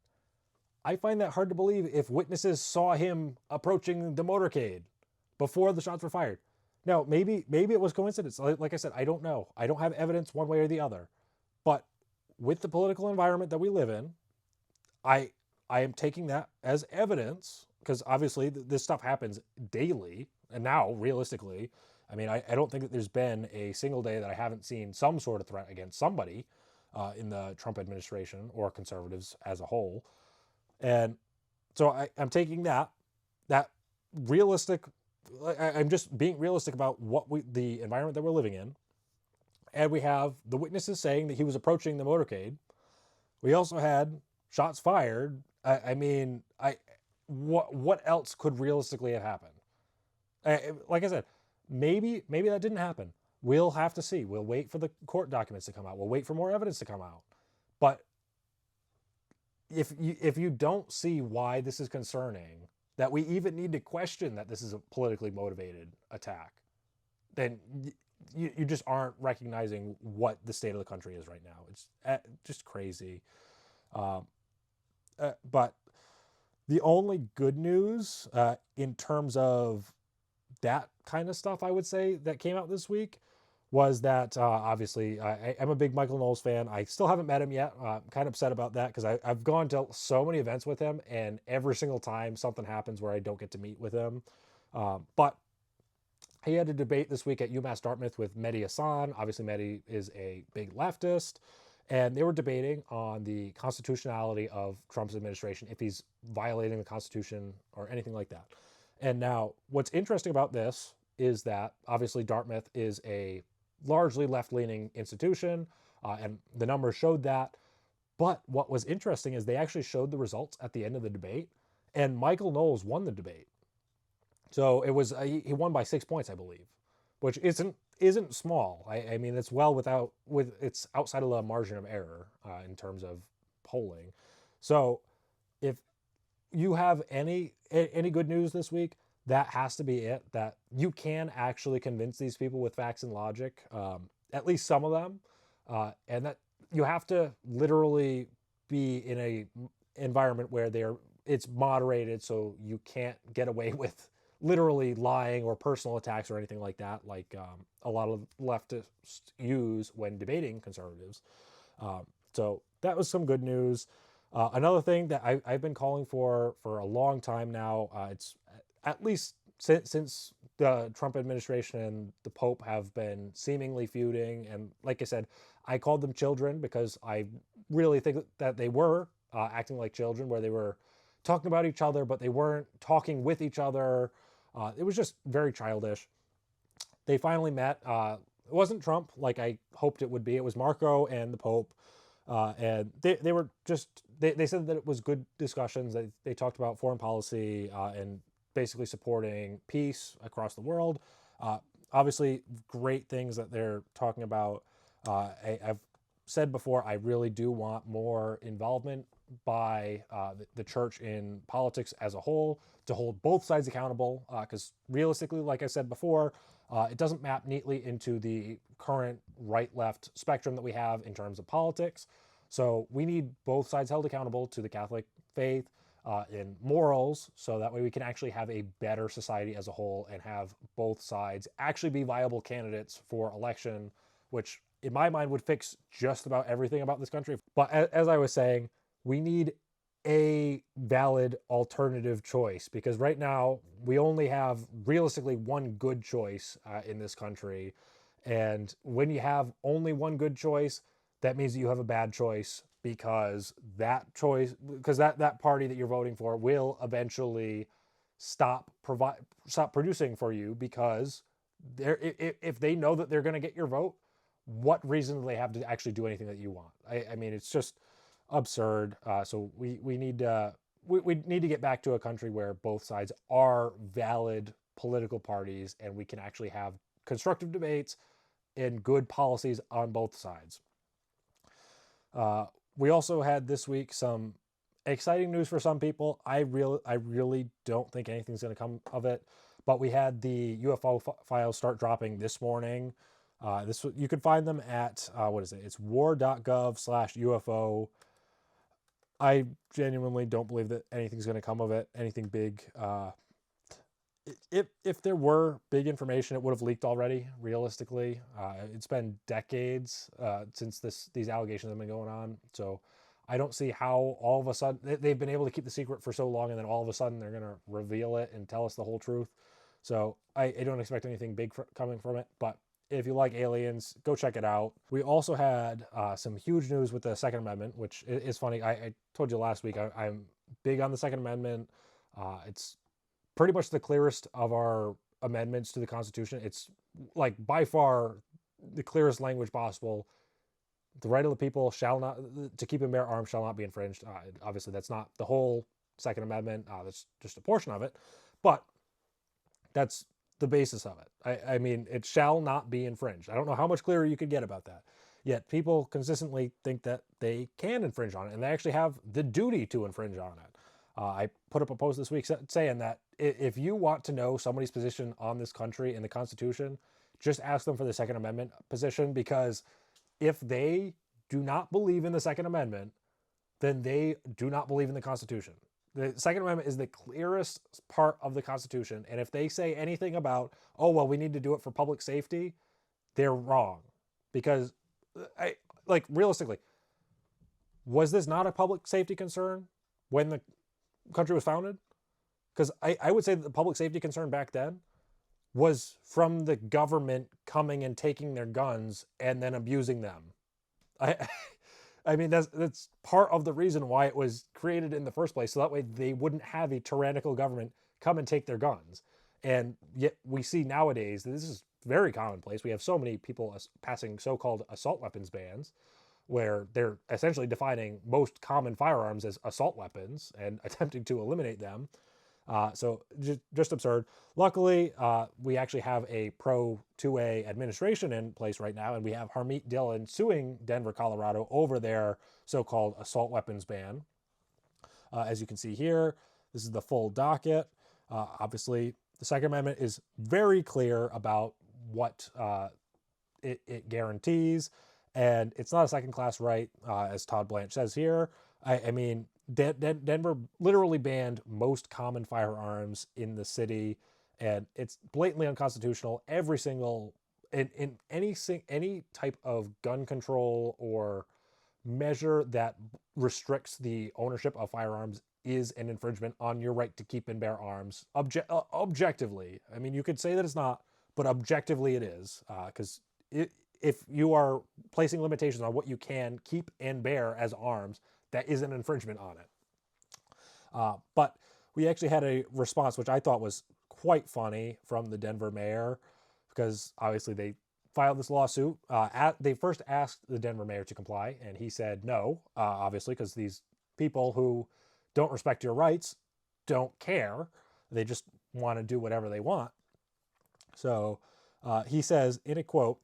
I find that hard to believe if witnesses saw him approaching the motorcade before the shots were fired. Now, maybe it was coincidence. Like I said, I don't know. I don't have evidence one way or the other. But with the political environment that we live in, I am taking that as evidence, because obviously this stuff happens daily. And now, realistically, I mean, I don't think that there's been a single day that I haven't seen some sort of threat against somebody in the Trump administration or conservatives as a whole. And so I'm taking that realistic, I'm just being realistic about the environment that we're living in. And we have the witnesses saying that he was approaching the motorcade. We also had shots fired. What else could realistically have happened? Like I said, maybe that didn't happen. We'll have to see. We'll wait for the court documents to come out. We'll wait for more evidence to come out. But if you don't see why this is concerning, that we even need to question that this is a politically motivated attack, then you just aren't recognizing what the state of the country is right now. It's just crazy. But the only good news in terms of that kind of stuff, I would say, that came out this week was that obviously I'm a big Michael Knowles fan. I still haven't met him yet. I'm kind of upset about that because I've gone to so many events with him, and every single time something happens where I don't get to meet with him. But he had a debate this week at UMass Dartmouth with Mehdi Hassan. Obviously, Mehdi is a big leftist, and they were debating on the constitutionality of Trump's administration, if he's violating the Constitution or anything like that. And now, what's interesting about this is that obviously Dartmouth is a largely left-leaning institution, and the numbers showed that. But what was interesting is they actually showed the results at the end of the debate, and Michael Knowles won the debate. So it was he won by 6 points, I believe, which isn't small. I mean, it's it's outside of the margin of error in terms of polling. So if you have any good news this week, that has to be it. That you can actually convince these people with facts and logic, at least some of them, and that you have to literally be in a environment where it's moderated, so you can't get away with literally lying or personal attacks or anything like that, like a lot of leftists use when debating conservatives. So that was some good news. Another thing that I've been calling for a long time now, it's at least since the Trump administration and the Pope have been seemingly feuding. And like I said, I called them children because I really think that they were acting like children, where they were talking about each other, but they weren't talking with each other. It was just very childish. They finally met. It wasn't Trump like I hoped it would be. It was Marco and the Pope. And they were just, they said that it was good discussions. They talked about foreign policy and basically supporting peace across the world. Obviously, great things that they're talking about. I've said before, I really do want more involvement by the church in politics as a whole to hold both sides accountable, because realistically, like I said before, it doesn't map neatly into the current right-left spectrum that we have in terms of politics. So we need both sides held accountable to the Catholic faith in morals, so that way we can actually have a better society as a whole and have both sides actually be viable candidates for election, which in my mind would fix just about everything about this country. But as I was saying, we need a valid alternative choice, because right now we only have realistically one good choice in this country. And when you have only one good choice, that means that you have a bad choice, because that party that you're voting for will eventually stop producing for you, because if they know that they're going to get your vote, what reason do they have to actually do anything that you want? I mean, it's just absurd. So we need to get back to a country where both sides are valid political parties, and we can actually have constructive debates and good policies on both sides. We also had this week some exciting news for some people. I really don't think anything's going to come of it, but we had the UFO files start dropping this morning. You could find them at what is it? It's war.gov/UFO. I genuinely don't believe that anything's going to come of it, anything big. If there were big information, it would have leaked already, realistically. It's been decades since these allegations have been going on. So I don't see how all of a sudden they've been able to keep the secret for so long, and then all of a sudden they're going to reveal it and tell us the whole truth. So I don't expect anything big coming from it. But if you like aliens, go check it out. We also had some huge news with the Second Amendment, which is funny. I told you last week I'm big on the Second Amendment. It's pretty much the clearest of our amendments to the Constitution. It's like by far the clearest language possible. The right of the people to keep and bear arms shall not be infringed. Obviously, that's not the whole Second Amendment. That's just a portion of it. But that's the basis of it. I mean, it shall not be infringed. I don't know how much clearer you could get about that. Yet people consistently think that they can infringe on it, and they actually have the duty to infringe on it. I put up a post this week saying that if you want to know somebody's position on this country and the Constitution, just ask them for the Second Amendment position, because if they do not believe in the Second Amendment, then they do not believe in the Constitution. The Second Amendment is the clearest part of the Constitution, and if they say anything about, oh, well, we need to do it for public safety, they're wrong. Because, realistically, was this not a public safety concern when the country was founded? Because I would say that the public safety concern back then was from the government coming and taking their guns and then abusing them. I mean, that's part of the reason why it was created in the first place, so that way they wouldn't have a tyrannical government come and take their guns. And yet we see nowadays that this is very commonplace. We have so many people passing so-called assault weapons bans, where they're essentially defining most common firearms as assault weapons and attempting to eliminate them. So just absurd. Luckily, we actually have a pro 2A administration in place right now, and we have Harmeet Dillon suing Denver, Colorado over their so-called assault weapons ban. As you can see here, this is the full docket. Obviously, the Second Amendment is very clear about what it guarantees, and it's not a second-class right, as Todd Blanche says here. I mean, Denver literally banned most common firearms in the city, and it's blatantly unconstitutional. Every single in any type of gun control or measure that restricts the ownership of firearms is an infringement on your right to keep and bear arms. Objectively, I mean, you could say that it's not, but objectively it is, because if you are placing limitations on what you can keep and bear as arms, that is an infringement on it. But we actually had a response, which I thought was quite funny, from the Denver mayor, because obviously they filed this lawsuit. They first asked the Denver mayor to comply, and he said no, obviously, because these people who don't respect your rights don't care. They just want to do whatever they want. So he says, in a quote,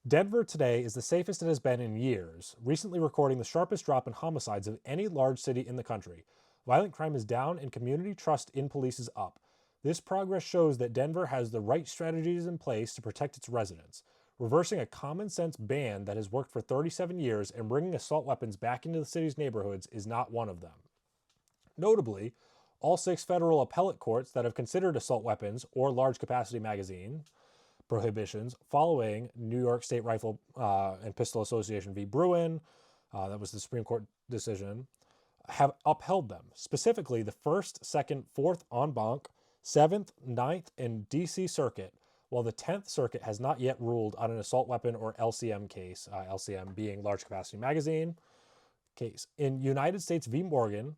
"Denver today is the safest it has been in years, recently recording the sharpest drop in homicides of any large city in the country. Violent crime is down and community trust in police is up. This progress shows that Denver has the right strategies in place to protect its residents. Reversing a common sense ban that has worked for 37 years and bringing assault weapons back into the city's neighborhoods is not one of them." Notably, all 6 federal appellate courts that have considered assault weapons or large capacity magazine prohibitions following New York State Rifle and Pistol Association v. Bruin, that was the Supreme Court decision, have upheld them. Specifically, the 1st, 2nd, 4th en banc, 7th, 9th, and DC Circuit, while the 10th Circuit has not yet ruled on an assault weapon or LCM case, LCM being large capacity magazine case. In United States v. Morgan,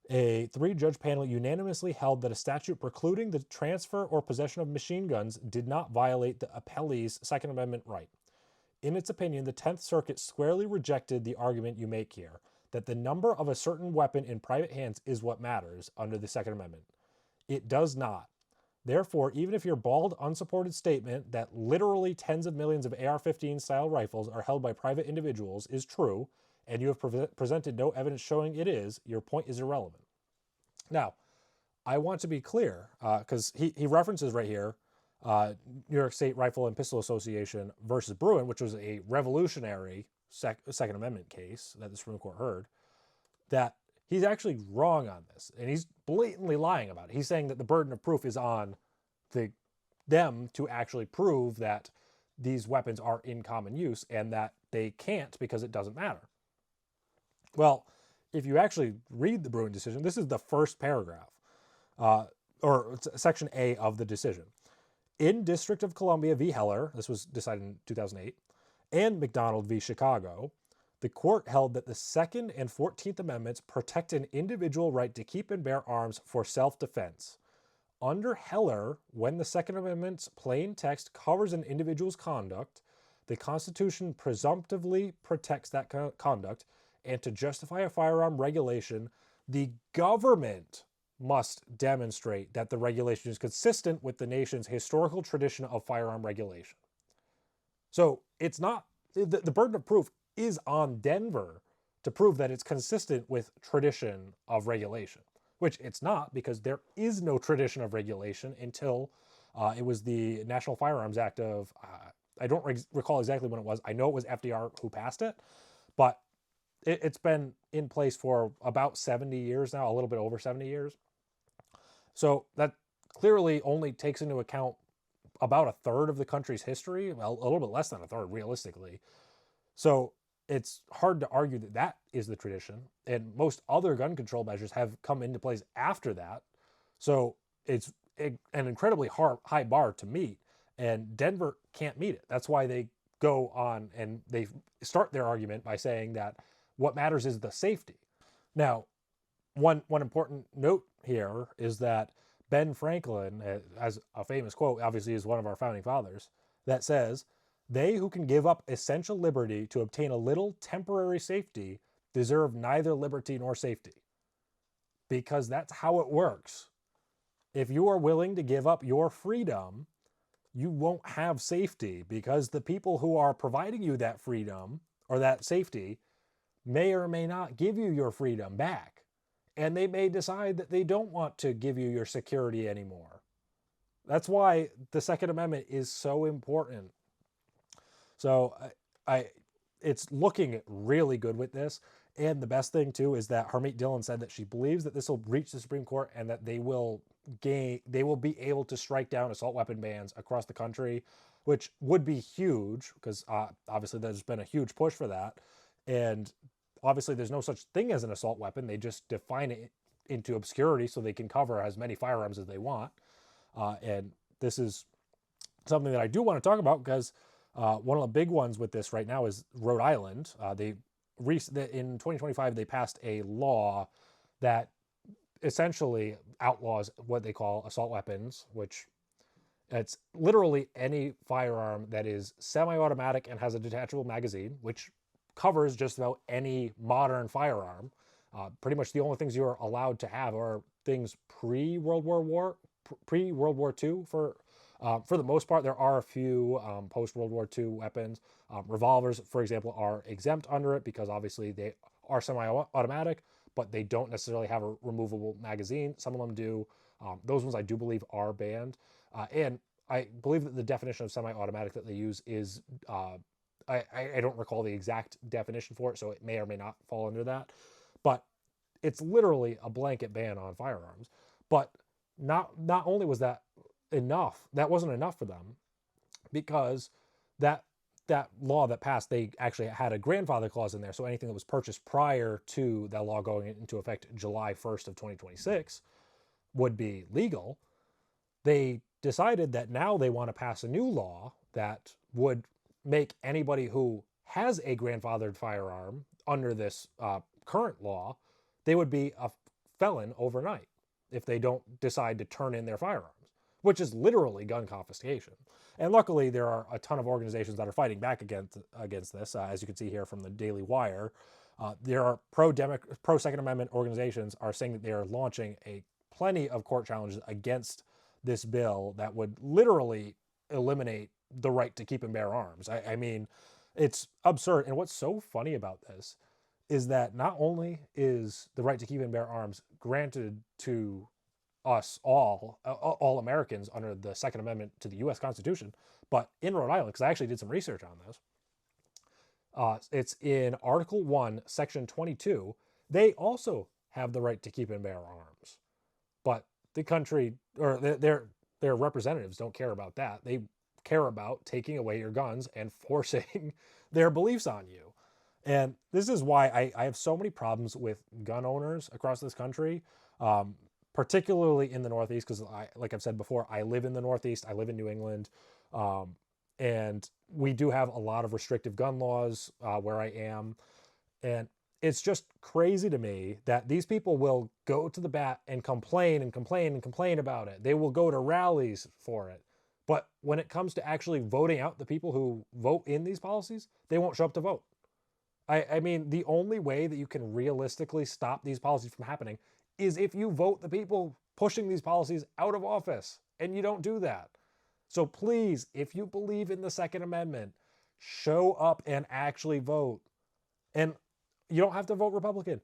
a 3-judge panel unanimously held that a statute precluding the transfer or possession of machine guns did not violate the appellee's Second Amendment right. In its opinion, the 10th Circuit squarely rejected the argument you make here, that the number of a certain weapon in private hands is what matters under the Second Amendment. It does not. Therefore, even if your bald, unsupported statement that literally tens of millions of AR-15 style rifles are held by private individuals is true, and you have presented no evidence showing it is, your point is irrelevant. Now, I want to be clear, because he references right here New York State Rifle and Pistol Association versus Bruin, which was a revolutionary Second Amendment case that the Supreme Court heard, that he's actually wrong on this, and he's blatantly lying about it. He's saying that the burden of proof is on them to actually prove that these weapons are in common use, and that they can't because it doesn't matter. Well, if you actually read the Bruin decision, this is the first paragraph, or Section A of the decision. In District of Columbia v. Heller, this was decided in 2008, and McDonald v. Chicago, the court held that the Second and 14th Amendments protect an individual right to keep and bear arms for self-defense. Under Heller, when the Second Amendment's plain text covers an individual's conduct, the Constitution presumptively protects that conduct, and to justify a firearm regulation, the government must demonstrate that the regulation is consistent with the nation's historical tradition of firearm regulation. So it's not, the burden of proof is on Denver to prove that it's consistent with tradition of regulation, which it's not, because there is no tradition of regulation until it was the National Firearms Act of, I don't recall exactly when it was. I know it was FDR who passed it, but it's been in place for about 70 years now, a little bit over 70 years. So that clearly only takes into account about a third of the country's history, well, a little bit less than a third, realistically. So it's hard to argue that that is the tradition, and most other gun control measures have come into place after that. So it's an incredibly high bar to meet, and Denver can't meet it. That's why they go on and they start their argument by saying that what matters is the safety. Now, one important note here is that Ben Franklin, as a famous quote, obviously is one of our founding fathers, that says They who can give up essential liberty to obtain a little temporary safety deserve neither liberty nor safety. Because that's how it works. If you are willing to give up your freedom, you won't have safety, because the people who are providing you that freedom or that safety may or may not give you your freedom back. And they may decide that they don't want to give you your security anymore. That's why the Second Amendment is so important. So it's looking really good with this. And the best thing too is that Harmeet Dillon said that she believes that this will reach the Supreme Court and that they will be able to strike down assault weapon bans across the country, which would be huge, because obviously there's been a huge push for that. And obviously there's no such thing as an assault weapon. They just define it into obscurity so they can cover as many firearms as they want. And this is something that I do want to talk about, because one of the big ones with this right now is Rhode Island. In 2025, they passed a law that essentially outlaws what they call assault weapons, which it's literally any firearm that is semi-automatic and has a detachable magazine, which covers just about any modern firearm. Pretty much the only things you're allowed to have are things pre-World War II. For the most part, there are a few post-World War II weapons. Revolvers, for example, are exempt under it because obviously they are semi-automatic, but they don't necessarily have a removable magazine. Some of them do. Those ones I do believe are banned. And I believe that the definition of semi-automatic that they use is, I don't recall the exact definition for it, so it may or may not fall under that. But it's literally a blanket ban on firearms. But not only was that enough, that wasn't enough for them, because that law that passed, they actually had a grandfather clause in there. So anything that was purchased prior to that law going into effect July 1st of 2026 would be legal. They decided that now they want to pass a new law that would make anybody who has a grandfathered firearm under this current law, they would be a felon overnight if they don't decide to turn in their firearms, which is literally gun confiscation. And luckily, there are a ton of organizations that are fighting back against this. As you can see here from the Daily Wire, there are pro-Second Amendment organizations are saying that they are launching plenty of court challenges against this bill that would literally eliminate the right to keep and bear arms. I mean, it's absurd. And what's so funny about this is that not only is the right to keep and bear arms granted to us all Americans under the Second Amendment to the U.S. Constitution, but in Rhode Island, because I actually did some research on this, it's in Article 1, Section 22, they also have the right to keep and bear arms. But the country, or their representatives don't care about that. They care about taking away your guns and forcing their beliefs on you. And this is why I have so many problems with gun owners across this country, particularly in the Northeast, because like I've said before, I live in the Northeast, I live in New England, and we do have a lot of restrictive gun laws where I am. And it's just crazy to me that these people will go to the bat and complain and complain and complain about it. They will go to rallies for it. But when it comes to actually voting out the people who vote in these policies, they won't show up to vote. I mean, the only way that you can realistically stop these policies from happening is if you vote the people pushing these policies out of office, and you don't do that. So please, if you believe in the Second Amendment, show up and actually vote. And you don't have to vote Republican.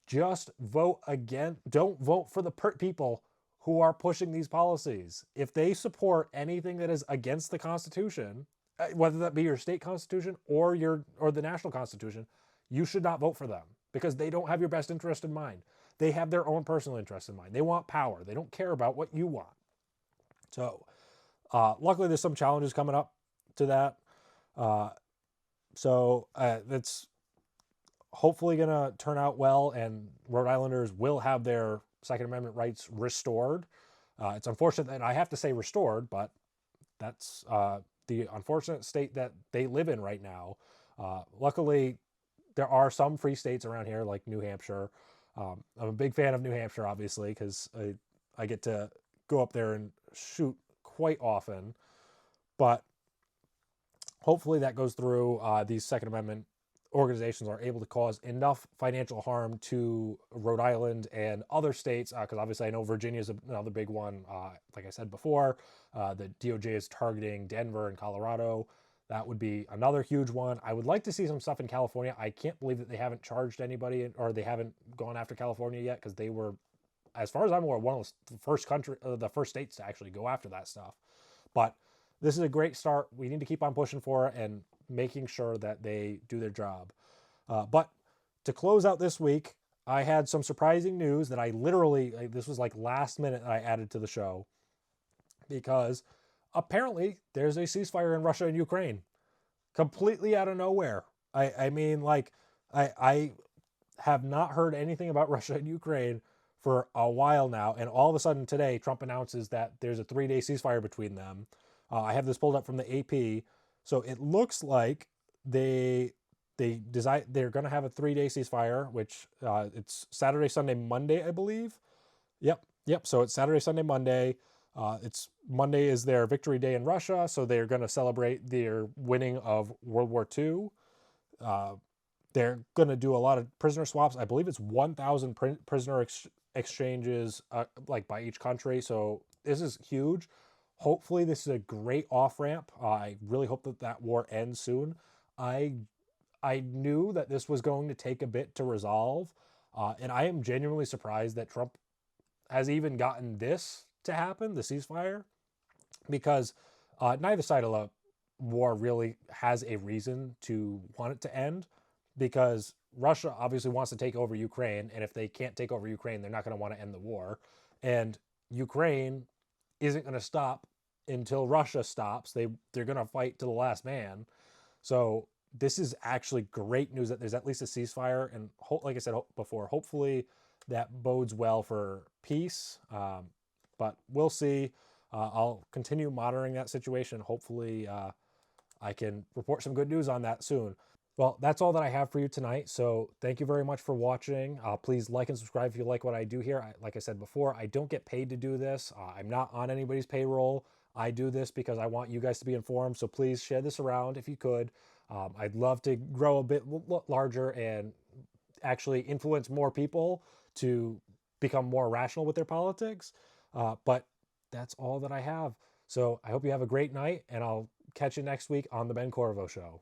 Just vote again. Don't vote for the people who are pushing these policies. If they support anything that is against the Constitution, whether that be your state constitution or the national constitution, you should not vote for them, because they don't have your best interest in mind. They have their own personal interests in mind. They want power. They don't care about what you want. So luckily there's some challenges coming up to that. So that's hopefully going to turn out well, and Rhode Islanders will have their Second Amendment rights restored. It's unfortunate that I have to say restored, but that's the unfortunate state that they live in right now. Luckily, there are some free states around here, like New Hampshire. I'm a big fan of New Hampshire, obviously, because I get to go up there and shoot quite often. But hopefully that goes through. These Second Amendment organizations are able to cause enough financial harm to Rhode Island and other states, because obviously I know Virginia is another big one. Like I said before, the DOJ is targeting Denver and Colorado. That would be another huge one. I would like to see some stuff in California. I can't believe that they haven't charged anybody, or they haven't gone after California yet, because they were, as far as I'm aware, one of the first states to actually go after that stuff. But this is a great start. We need to keep on pushing for it and making sure that they do their job. But to close out this week, I had some surprising news that I literally, this was like last minute I added to the show, because apparently there's a ceasefire in Russia and Ukraine, completely out of nowhere. I mean, like, I have not heard anything about Russia and Ukraine for a while now, and all of a sudden today, Trump announces that there's a 3-day ceasefire between them. I have this pulled up from the AP. So it looks like they're going to have a 3-day ceasefire, which it's Saturday, Sunday, Monday, I believe. Yep. So it's Saturday, Sunday, Monday. It's Monday is their victory day in Russia, so they're going to celebrate their winning of World War II. They're going to do a lot of prisoner swaps. I believe it's 1,000 prisoner exchanges, like by each country. So this is huge. Hopefully this is a great off-ramp. I really hope that war ends soon. I knew that this was going to take a bit to resolve, and I am genuinely surprised that Trump has even gotten this to happen, the ceasefire, because neither side of the war really has a reason to want it to end, because Russia obviously wants to take over Ukraine, and if they can't take over Ukraine, they're not going to want to end the war. And Ukraine isn't going to stop until Russia stops. They're going to fight to the last man. So this is actually great news that there's at least a ceasefire, and like I said before, hopefully that bodes well for peace. But we'll see. I'll continue monitoring that situation. Hopefully I can report some good news on that soon. Well, that's all that I have for you tonight. So thank you very much for watching. Please like and subscribe if you like what I do here. Like I said before, I don't get paid to do this. I'm not on anybody's payroll. I do this because I want you guys to be informed. So please share this around if you could. I'd love to grow a bit larger and actually influence more people to become more rational with their politics. But that's all that I have. So I hope you have a great night, and I'll catch you next week on the Ben Corriveau Show.